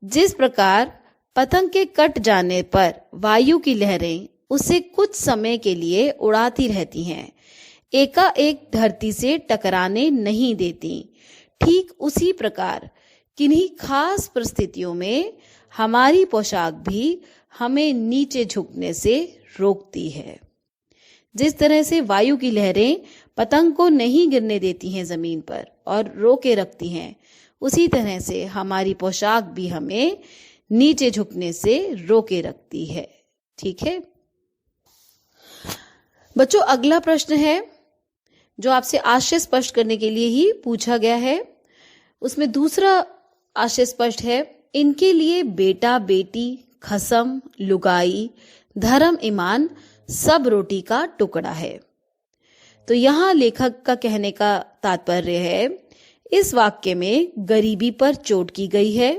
जिस प्रकार पतंग के कट जाने पर वायु की लहरें उसे कुछ समय के लिए उड़ाती रहती हैं, एकाएक धरती से टकराने नहीं देती, ठीक उसी प्रकार किन्हीं खास परिस्थितियों में हमारी पोशाक भी हमें नीचे झुकने से रोकती है। जिस तरह से वायु की लहरें पतंग को नहीं गिरने देती हैं जमीन पर और रोके रखती हैं, उसी तरह से हमारी पोशाक भी हमें नीचे झुकने से रोके रखती है। ठीक है बच्चों, अगला प्रश्न है जो आपसे आशय स्पष्ट करने के लिए ही पूछा गया है। उसमें दूसरा आशय स्पष्ट है, इनके लिए बेटा बेटी खसम लुगाई धर्म ईमान सब रोटी का टुकड़ा है। तो यहाँ लेखक का कहने का तात्पर्य है, इस वाक्य में गरीबी पर चोट की गई है।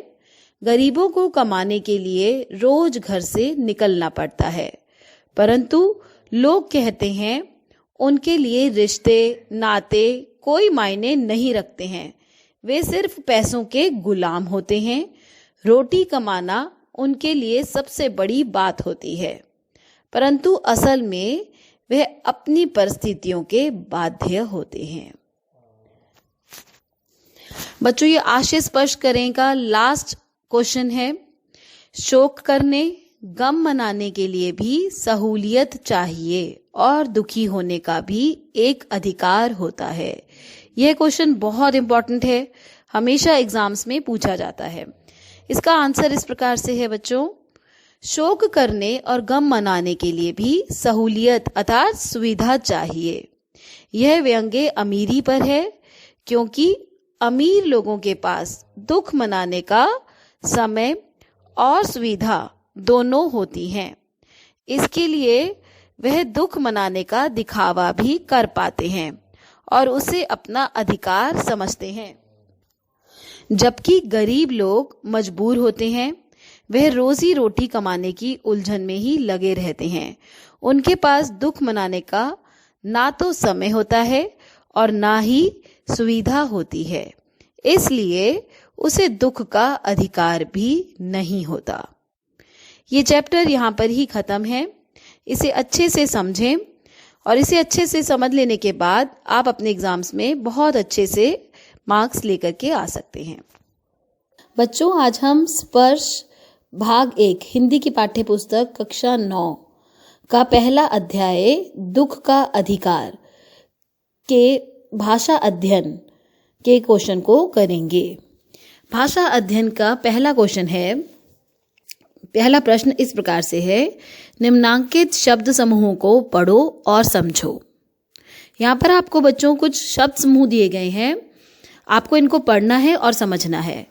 गरीबों को कमाने के लिए रोज घर से निकलना पड़ता है, परंतु लोग कहते हैं उनके लिए रिश्ते नाते कोई मायने नहीं रखते हैं, वे सिर्फ पैसों के गुलाम होते हैं। रोटी कमाना उनके लिए सबसे बड़ी बात होती है, परंतु असल में वह अपनी परिस्थितियों के बाध्य होते हैं। बच्चों, ये आशय स्पष्ट करें का लास्ट क्वेश्चन है, शोक करने गम मनाने के लिए भी सहूलियत चाहिए और दुखी होने का भी एक अधिकार होता है। यह क्वेश्चन बहुत इंपॉर्टेंट है, हमेशा एग्जाम्स में पूछा जाता है। इसका आंसर इस प्रकार से है बच्चों, शोक करने और गम मनाने के लिए भी सहूलियत अर्थात सुविधा चाहिए। यह व्यंग्य अमीरी पर है, क्योंकि अमीर लोगों के पास दुख मनाने का समय और सुविधा दोनों होती हैं। इसके लिए वह दुख मनाने का दिखावा भी कर पाते हैं और उसे अपना अधिकार समझते हैं। जबकि गरीब लोग मजबूर होते हैं, वह रोजी रोटी कमाने की उलझन में ही लगे रहते हैं। उनके पास दुख मनाने का ना तो समय होता है और ना ही सुविधा होती है, इसलिए उसे दुख का अधिकार भी नहीं होता। ये चैप्टर यहाँ पर ही खत्म है। इसे अच्छे से समझें और इसे अच्छे से समझ लेने के बाद आप अपने एग्जाम्स में बहुत अच्छे से मार्क्स लेकर के आ सकते हैं। बच्चों, आज हम स्पर्श भाग 1 हिंदी की पाठ्य पुस्तक कक्षा 9 का पहला अध्याय दुख का अधिकार के भाषा अध्ययन के क्वेश्चन को करेंगे। भाषा अध्ययन का पहला क्वेश्चन है, पहला प्रश्न इस प्रकार से है, निम्नांकित शब्द समूहों को पढ़ो और समझो। यहाँ पर आपको बच्चों कुछ शब्द समूह दिए गए हैं, आपको इनको पढ़ना है और समझना है।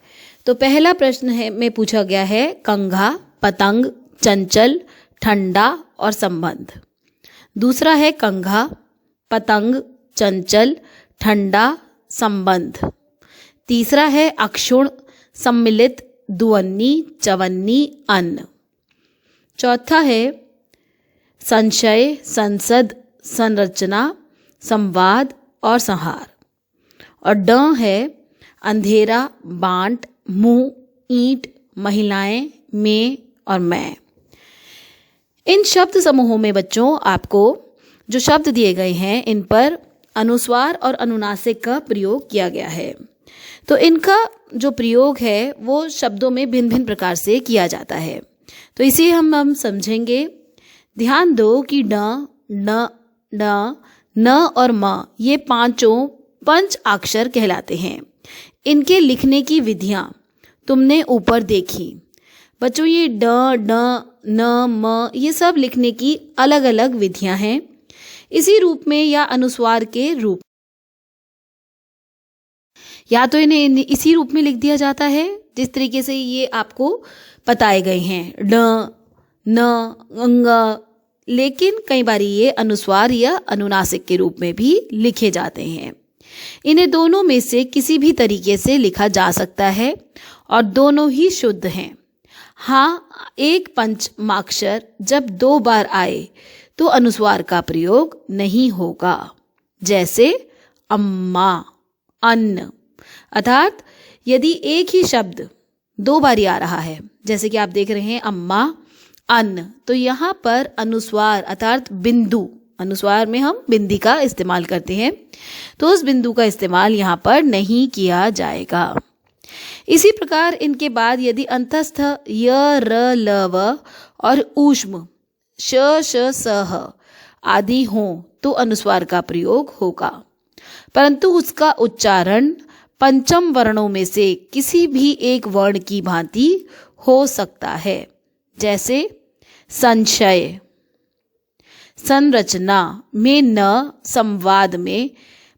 तो पहला प्रश्न है में पूछा गया है कंघा, पतंग, चंचल, ठंडा और संबंध। दूसरा है कंघा, पतंग, चंचल, ठंडा, संबंध। तीसरा है अक्षुण, सम्मिलित, दुअन्नी, चवन्नी, अन्न। चौथा है संशय, संसद, संरचना, संवाद और संहार। और ड है अंधेरा, बांट, मुंह, ईंट, महिलाएं, में और मैं। इन शब्द समूहों में बच्चों आपको जो शब्द दिए गए हैं इन पर अनुस्वार और अनुनासिक का प्रयोग किया गया है। तो इनका जो प्रयोग है वो शब्दों में भिन्न भिन्न प्रकार से किया जाता है। तो इसे हम समझेंगे। ध्यान दो कि ड, न, ड, न और म ये पांचों पंच अक्षर कहलाते हैं। इनके लिखने की विधियां तुमने ऊपर देखी। बच्चों, ये ड, ड, न, म ये सब लिखने की अलग अलग विधियां हैं। इसी रूप में या अनुस्वार के रूप, या तो इन्हें इसी रूप में लिख दिया जाता है जिस तरीके से ये आपको बताए गए हैं, ड, न, अंग, लेकिन कई बार ये अनुस्वार या अनुनासिक के रूप में भी लिखे जाते हैं। इन्हें दोनों में से किसी भी तरीके से लिखा जा सकता है और दोनों ही शुद्ध हैं। हाँ, एक पंचमाक्षर जब 2 बार आए तो अनुस्वार का प्रयोग नहीं होगा, जैसे अम्मा, अन्न। अर्थात यदि एक ही शब्द 2 बार आ रहा है, जैसे कि आप देख रहे हैं अम्मा, अन्न, तो यहाँ पर अनुस्वार अर्थात बिंदु, अनुस्वार में हम बिंदी का इस्तेमाल करते हैं, तो उस बिंदु का इस्तेमाल यहाँ पर नहीं किया जाएगा। इसी प्रकार इनके बाद यदि अंतस्थ य, र, ल, व और ऊष्म श, श, स, ह आदि हों तो अनुस्वार का प्रयोग होगा, परंतु उसका उच्चारण पंचम वर्णों में से किसी भी एक वर्ण की भांति हो सकता है, जैसे संशय, संरचना में न, संवाद में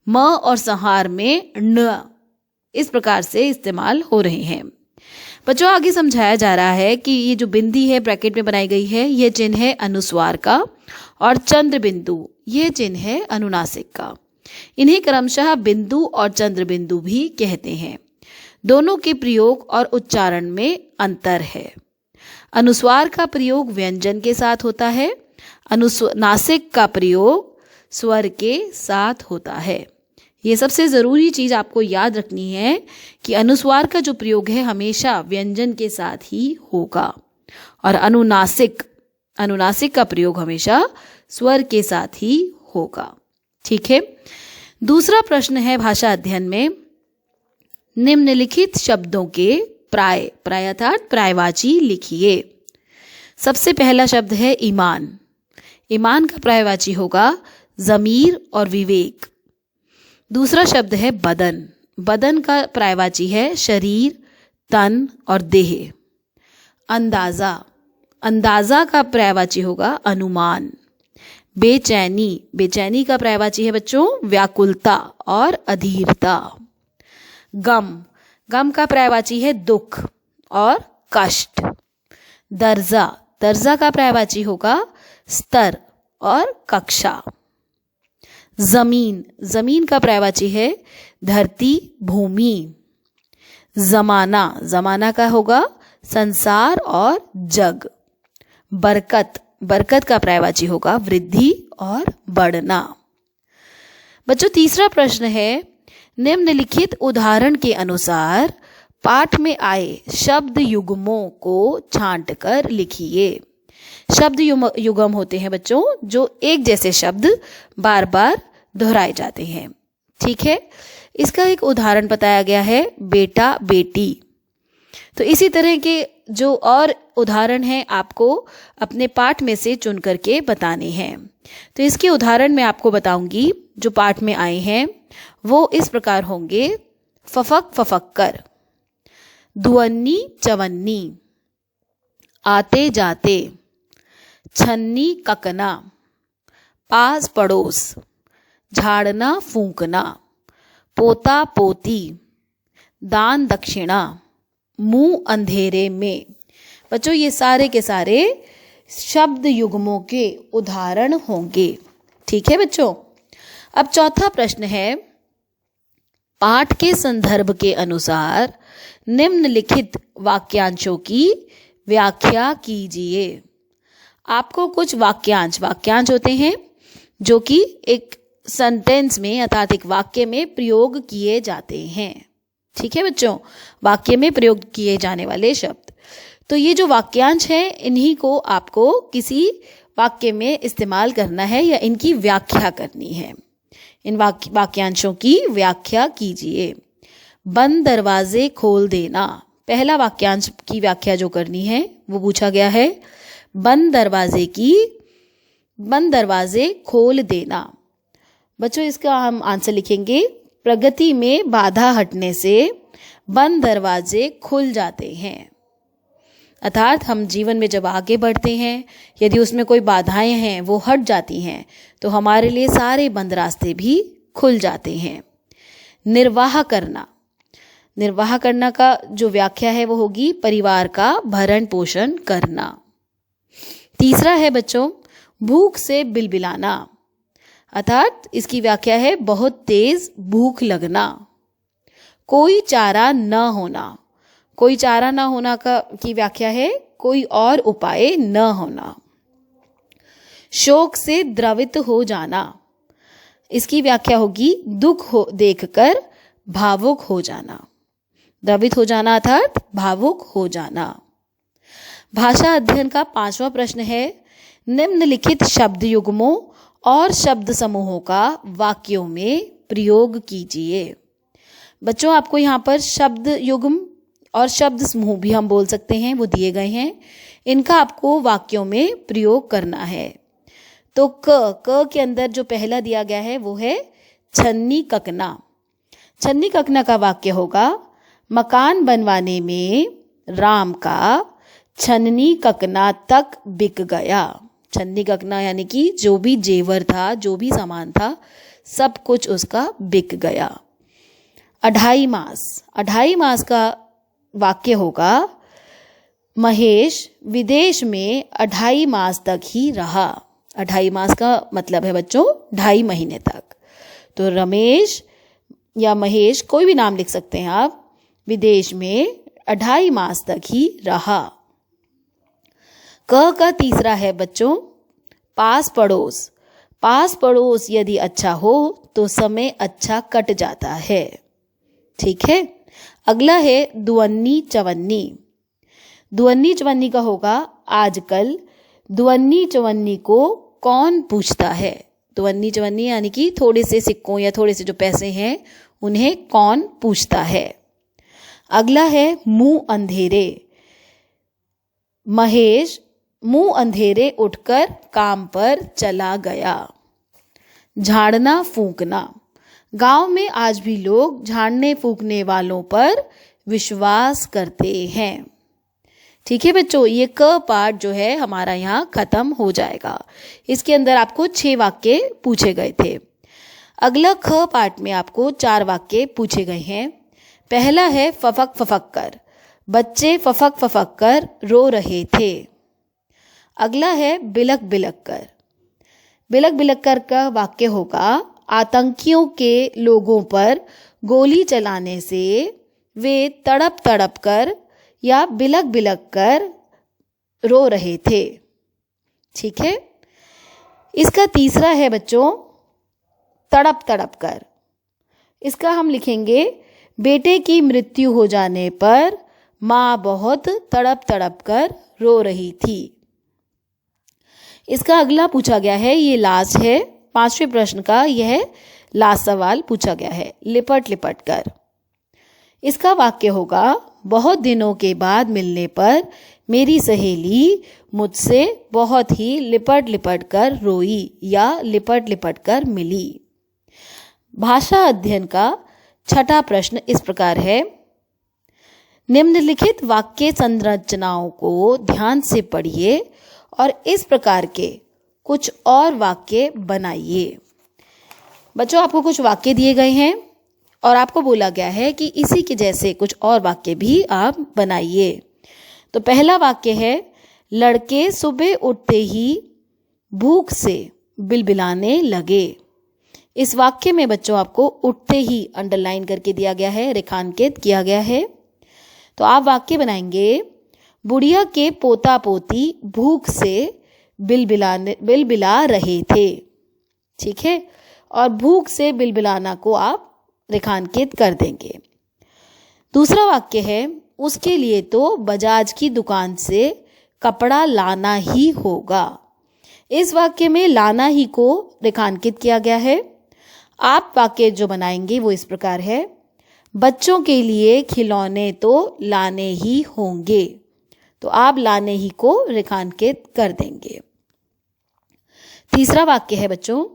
म और संहार में न, इस प्रकार से इस्तेमाल हो रहे हैं। बच्चों, आगे समझाया जा रहा है कि ये जो बिंदी है ब्रैकेट में बनाई गई है, ये चिन्ह है अनुस्वार का, और चंद्र बिंदु ये चिन्ह है अनुनासिक का। इन्हें क्रमशः बिंदु और चंद्र बिंदु भी कहते हैं। दोनों के प्रयोग और उच्चारण में अंतर है। अनुस्वार का प्रयोग व्यंजन के साथ होता है, अनुनासिक का प्रयोग स्वर के साथ होता है। ये सबसे ज़रूरी चीज़ आपको याद रखनी है कि अनुस्वार का जो प्रयोग है हमेशा व्यंजन के साथ ही होगा और अनुनासिक का प्रयोग हमेशा स्वर के साथ ही होगा। ठीक है। दूसरा प्रश्न है भाषा अध्ययन में, निम्नलिखित शब्दों के प्राय अर्थात प्रायवाची लिखिए। सबसे पहला शब्द है ईमान। ईमान का प्रायवाची होगा ज़मीर और विवेक। दूसरा शब्द है बदन। बदन का प्रायवाची है शरीर, तन और देह। अंदाजा। अंदाजा का प्रायवाची होगा अनुमान। बेचैनी। बेचैनी का प्रायवाची है बच्चों व्याकुलता और अधीरता। गम। गम का प्रायवाची है दुख और कष्ट। दर्जा। दर्जा का प्रायवाची होगा स्तर और कक्षा। जमीन। जमीन का प्रायवाची है धरती, भूमि। जमाना, जमाना का होगा संसार और जग। बरकत, बरकत का पर्यायवाची होगा वृद्धि और बढ़ना। बच्चों तीसरा प्रश्न है, निम्नलिखित उदाहरण के अनुसार पाठ में आए शब्द युग्मों को छांटकर लिखिए। शब्द युग्म होते हैं बच्चों जो एक जैसे शब्द बार बार दोहराए जाते हैं। ठीक है, इसका एक उदाहरण बताया गया है बेटा बेटी। तो इसी तरह के जो और उदाहरण हैं आपको अपने पाठ में से चुन करके बताने हैं। तो इसके उदाहरण मैं आपको बताऊंगी जो पाठ में आए हैं वो इस प्रकार होंगे। फफक फफक्कर, दुअन्नी चवन्नी, आते जाते, छन्नी ककना, पास पड़ोस, झाड़ना फूंकना, पोता पोती, दान दक्षिणा, मुंह अंधेरे में। बच्चों ये सारे के सारे शब्द युग्मों के उदाहरण होंगे। ठीक है बच्चों, अब चौथा प्रश्न है, पाठ के संदर्भ के अनुसार निम्नलिखित वाक्यांशों की व्याख्या कीजिए। आपको कुछ वाक्यांश होते हैं जो कि एक सेंटेंस में अर्थात एक वाक्य में प्रयोग किए जाते हैं। ठीक है बच्चों, वाक्य में प्रयोग किए जाने वाले शब्द। तो ये जो वाक्यांश हैं इन्हीं को आपको किसी वाक्य में इस्तेमाल करना है या इनकी व्याख्या करनी है। इन वाक्यांशों की व्याख्या कीजिए। बंद दरवाजे खोल देना, पहला वाक्यांश की व्याख्या जो करनी है वो पूछा गया है। बंद दरवाजे खोल देना। बच्चों इसका हम आंसर लिखेंगे, प्रगति में बाधा हटने से बंद दरवाजे खुल जाते हैं। अर्थात हम जीवन में जब आगे बढ़ते हैं यदि उसमें कोई बाधाएं हैं वो हट जाती हैं तो हमारे लिए सारे बंद रास्ते भी खुल जाते हैं। निर्वाह करना, निर्वाह करना का जो व्याख्या है वो होगी परिवार का भरण पोषण करना। तीसरा है बच्चों भूख से बिलबिलाना, अर्थात इसकी व्याख्या है बहुत तेज भूख लगना। कोई चारा न होना, कोई चारा न होना की व्याख्या है कोई और उपाय न होना। शोक से द्रवित हो जाना, इसकी व्याख्या होगी दुख देखकर भावुक हो जाना। द्रवित हो जाना अर्थात भावुक हो जाना। भाषा अध्ययन का 5वां प्रश्न है, निम्नलिखित शब्द युग्मों और शब्द समूहों का वाक्यों में प्रयोग कीजिए। बच्चों आपको यहाँ पर शब्द युग्म और शब्द समूह भी हम बोल सकते हैं वो दिए गए हैं, इनका आपको वाक्यों में प्रयोग करना है। तो क के अंदर जो पहला दिया गया है वो है छन्नी ककना। छन्नी ककना का वाक्य होगा, मकान बनवाने में राम का छन्नी ककना तक बिक गया। छन्नी ककना यानी कि जो भी जेवर था, जो भी सामान था, सब कुछ उसका बिक गया। अढ़ाई मास का वाक्य होगा, महेश विदेश में 2.5 मास तक ही रहा। 2.5 मास का मतलब है बच्चों 2.5 महीने तक। तो रमेश या महेश कोई भी नाम लिख सकते हैं आप, विदेश में 2.5 मास तक ही रहा। क का तीसरा है बच्चों पास पड़ोस। पास पड़ोस यदि अच्छा हो तो समय अच्छा कट जाता है। ठीक है, अगला है दुअन्नी चवन्नी। दुअन्नी चवन्नी का होगा, आजकल दुअन्नी चवन्नी को कौन पूछता है। दुअन्नी चवन्नी यानी कि थोड़े से सिक्कों या थोड़े से जो पैसे हैं उन्हें कौन पूछता है। अगला है मुंह अंधेरे। महेश मुंह अंधेरे उठकर काम पर चला गया। झाड़ना फूंकना, गांव में आज भी लोग झाड़ने फूंकने वालों पर विश्वास करते हैं। ठीक है बच्चों, ये क पार्ट जो है हमारा यहाँ खत्म हो जाएगा। इसके अंदर आपको 6 वाक्य पूछे गए थे। अगला ख पार्ट में आपको 4 वाक्य पूछे गए हैं। पहला है फफक फफक कर, बच्चे फफक फफक कर रो रहे थे। अगला है बिलक बिलक कर। बिलक बिलक कर का वाक्य होगा, आतंकियों के लोगों पर गोली चलाने से वे तड़प तड़प कर या बिलक बिलक कर रो रहे थे। ठीक है। इसका तीसरा है बच्चों तड़प तड़प कर। इसका हम लिखेंगे बेटे की मृत्यु हो जाने पर माँ बहुत तड़प तड़प कर रो रही थी। इसका अगला पूछा गया है, ये लास्ट है 5वें प्रश्न का, यह लास्ट सवाल पूछा गया है, लिपट लिपट कर। इसका वाक्य होगा बहुत दिनों के बाद मिलने पर मेरी सहेली मुझसे बहुत ही लिपट लिपट कर रोई या लिपट लिपट कर मिली। भाषा अध्ययन का छठा प्रश्न इस प्रकार है, निम्नलिखित वाक्य संरचनाओं को ध्यान से पढ़िए और इस प्रकार के कुछ और वाक्य बनाइए। बच्चों आपको कुछ वाक्य दिए गए हैं और आपको बोला गया है कि इसी के जैसे कुछ और वाक्य भी आप बनाइए। तो पहला वाक्य है, लड़के सुबह उठते ही भूख से बिलबिलाने लगे। इस वाक्य में बच्चों आपको उठते ही अंडरलाइन करके दिया गया है, रेखांकित किया गया है। तो आप वाक्य बनाएंगे, बुढ़िया के पोता पोती भूख से बिलबिला रहे थे। ठीक है। और भूख से बिलबिलाना को आप रेखांकित कर देंगे। दूसरा वाक्य है, उसके लिए तो बजाज की दुकान से कपड़ा लाना ही होगा। इस वाक्य में लाना ही को रेखांकित किया गया है। आप वाक्य जो बनाएंगे वो इस प्रकार है, बच्चों के लिए खिलौने तो लाने ही होंगे। तो आप लाने ही को रेखांकित कर देंगे। तीसरा वाक्य है बच्चों,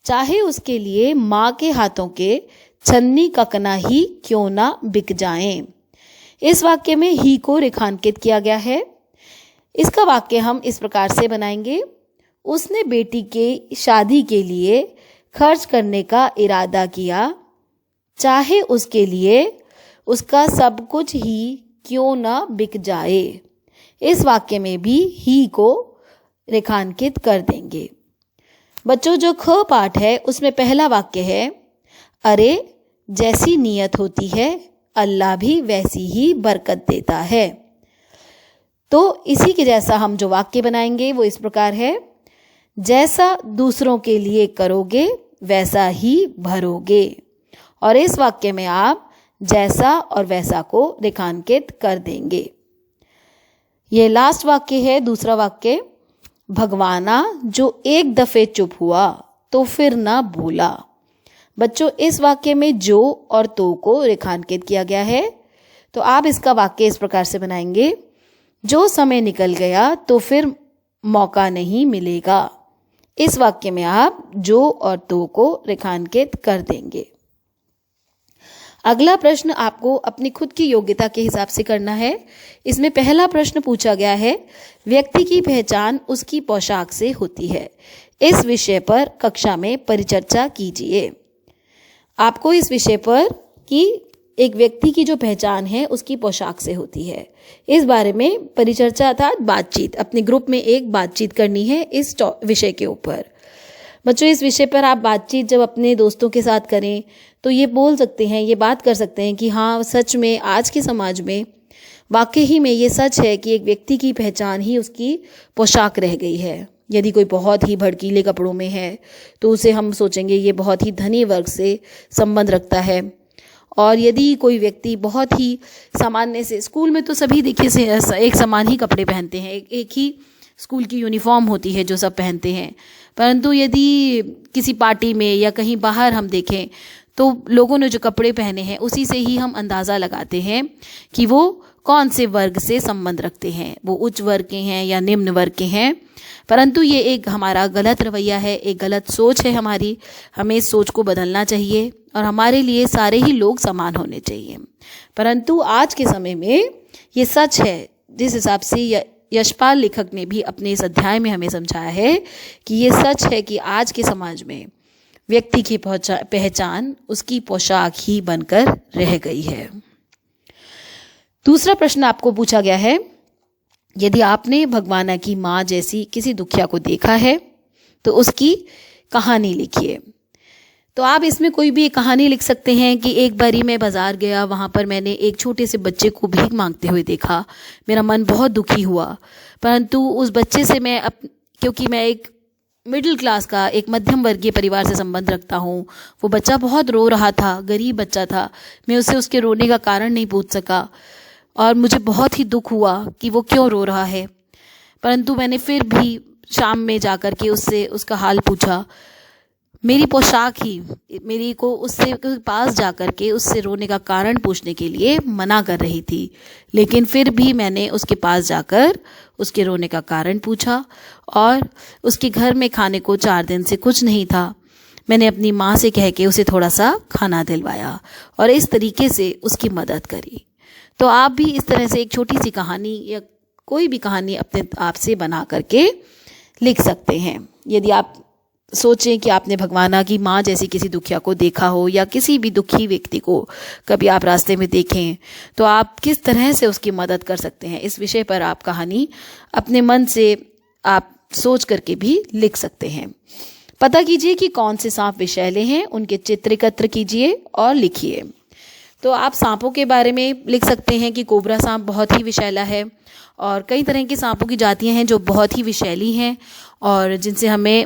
चाहे उसके लिए माँ के हाथों के छन्नी ककना ही क्यों ना बिक जाएं। इस वाक्य में ही को रेखांकित किया गया है। इसका वाक्य हम इस प्रकार से बनाएंगे, उसने बेटी के शादी के लिए खर्च करने का इरादा किया, चाहे उसके लिए उसका सब कुछ ही क्यों ना बिक जाए। इस वाक्य में भी ही को रेखांकित कर देंगे। बच्चों जो ख पाठ है उसमें पहला वाक्य है, अरे जैसी नीयत होती है अल्लाह भी वैसी ही बरकत देता है। तो इसी के जैसा हम जो वाक्य बनाएंगे वो इस प्रकार है, जैसा दूसरों के लिए करोगे वैसा ही भरोगे। और इस वाक्य में आप जैसा और वैसा को रेखांकित कर देंगे। ये लास्ट वाक्य है, दूसरा वाक्य, भगवाना जो एक दफे चुप हुआ तो फिर ना बोला। बच्चों इस वाक्य में जो और तो को रेखांकित किया गया है। तो आप इसका वाक्य इस प्रकार से बनाएंगे, जो समय निकल गया तो फिर मौका नहीं मिलेगा। इस वाक्य में आप जो और तो को रेखांकित कर देंगे। अगला प्रश्न आपको अपनी खुद की योग्यता के हिसाब से करना है। इसमें पहला प्रश्न पूछा गया है, व्यक्ति की पहचान उसकी पोशाक से होती है। इस विषय पर कक्षा में परिचर्चा कीजिए। आपको इस विषय पर कि एक व्यक्ति की जो पहचान है उसकी पोशाक से होती है, इस बारे में परिचर्चा अर्थात बातचीत, अपने ग्रुप में एक बातचीत करनी है इस विषय के ऊपर। बच्चों इस विषय पर आप बातचीत जब अपने दोस्तों के साथ करें तो ये बोल सकते हैं, ये बात कर सकते हैं कि हाँ सच में आज के समाज में वाकई ही में ये सच है कि एक व्यक्ति की पहचान ही उसकी पोशाक रह गई है। यदि कोई बहुत ही भड़कीले कपड़ों में है तो उसे हम सोचेंगे ये बहुत ही धनी वर्ग से संबंध रखता है। और यदि कोई व्यक्ति बहुत ही सामान्य से, स्कूल में तो सभी देखिए से एक समान ही कपड़े पहनते हैं, एक ही स्कूल की यूनिफॉर्म होती है जो सब पहनते हैं। परंतु यदि किसी पार्टी में या कहीं बाहर हम देखें तो लोगों ने जो कपड़े पहने हैं उसी से ही हम अंदाज़ा लगाते हैं कि वो कौन से वर्ग से संबंध रखते हैं, वो उच्च वर्ग के हैं या निम्न वर्ग के हैं। परंतु ये एक हमारा गलत रवैया है, एक गलत सोच है हमारी। हमें इस सोच को बदलना चाहिए और हमारे लिए सारे ही लोग समान होने चाहिए। परंतु आज के समय में ये सच है, जिस हिसाब से यशपाल लेखक ने भी अपने इस अध्याय में हमें समझाया है कि ये सच है कि आज के समाज में व्यक्ति की पहचान उसकी पोशाक ही बनकर रह गई है। दूसरा प्रश्न आपको पूछा गया है, यदि आपने भगवाना की माँ जैसी किसी दुखिया को देखा है तो उसकी कहानी लिखिए। तो आप इसमें कोई भी एक कहानी लिख सकते हैं कि एक बारी मैं बाजार गया, वहाँ पर मैंने एक छोटे से बच्चे को भीख मांगते हुए देखा। मेरा मन बहुत दुखी हुआ, परंतु उस बच्चे से क्योंकि मैं एक मिडिल क्लास का, एक मध्यम वर्गीय परिवार से संबंध रखता हूँ, वो बच्चा बहुत रो रहा था, गरीब बच्चा था। मैं उससे उसके रोने का कारण नहीं पूछ सका और मुझे बहुत ही दुख हुआ कि वो क्यों रो रहा है। परंतु मैंने फिर भी शाम में जाकर के उससे उसका हाल पूछा। मेरी पोशाक ही मेरी को उससे पास जाकर के उससे रोने का कारण पूछने के लिए मना कर रही थी, लेकिन फिर भी मैंने उसके पास जाकर उसके रोने का कारण पूछा। और उसके घर में खाने को 4 दिन से कुछ नहीं था। मैंने अपनी माँ से कह के उसे थोड़ा सा खाना दिलवाया और इस तरीके से उसकी मदद करी। तो आप भी इस तरह से एक छोटी सी कहानी या कोई भी कहानी अपने आप से बना करके लिख सकते हैं। यदि आप सोचें कि आपने भगवाना की माँ जैसी किसी दुखिया को देखा हो या किसी भी दुखी व्यक्ति को कभी आप रास्ते में देखें, तो आप किस तरह से उसकी मदद कर सकते हैं, इस विषय पर आप कहानी अपने मन से आप सोच करके भी लिख सकते हैं। पता कीजिए कि कौन से सांप विषैले हैं, उनके चित्र एकत्र कीजिए और लिखिए। तो आप सांपों के बारे में लिख सकते हैं कि कोबरा सांप बहुत ही विषैला है और कई तरह की सांपों की जातियां हैं जो बहुत ही विषैली हैं और जिनसे हमें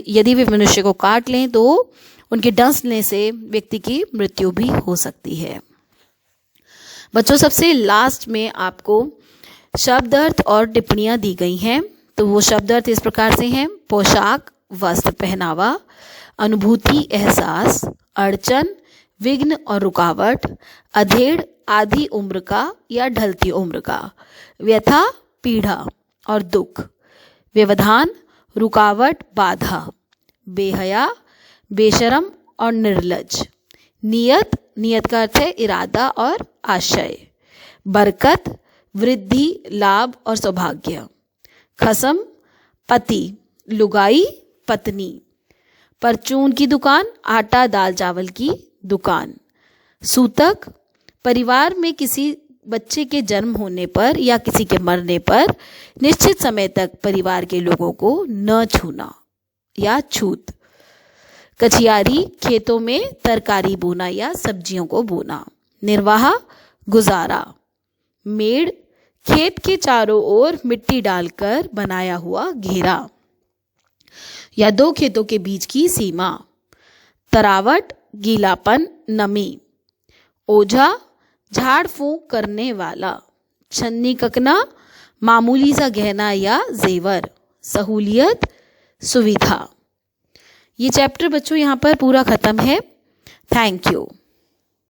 यदि वे मनुष्य को काट लें तो उनके डंसने से व्यक्ति की मृत्यु भी हो सकती है। बच्चों, सबसे लास्ट में आपको शब्द अर्थ और टिप्पणियां दी गई हैं। तो वो शब्द अर्थ इस प्रकार से हैं: पोशाक, वस्त्र, पहनावा, अनुभूति, एहसास, अड़चन, विघ्न और रुकावट, अधेड़, आधी उम्र का या ढलती उम्र का, व्यथा, पीड़ा और दुख, व्यवधान, रुकावट, बाधा, बेहया, बेशरम और निर्लज, नियत, नियत का अर्थ है इरादा और आशय, बरकत, वृद्धि, लाभ और सौभाग्य, खसम, पति, लुगाई, पत्नी, परचून की दुकान, आटा दाल चावल की दुकान, सूतक, परिवार में किसी बच्चे के जन्म होने पर या किसी के मरने पर निश्चित समय तक परिवार के लोगों को न छूना या छूत, कछियारी, खेतों में तरकारी बोना या सब्जियों को बोना, निर्वाह, गुजारा, मेड़, खेत के चारों ओर मिट्टी डालकर बनाया हुआ घेरा या 2 खेतों के बीच की सीमा, तरावट, गीलापन, नमी, ओझा, झाड़ फूंक करने वाला, छन्नी ककना, मामूली सा गहना या जेवर, सहूलियत, सुविधा। ये चैप्टर बच्चों यहाँ पर पूरा खत्म है। Thank you.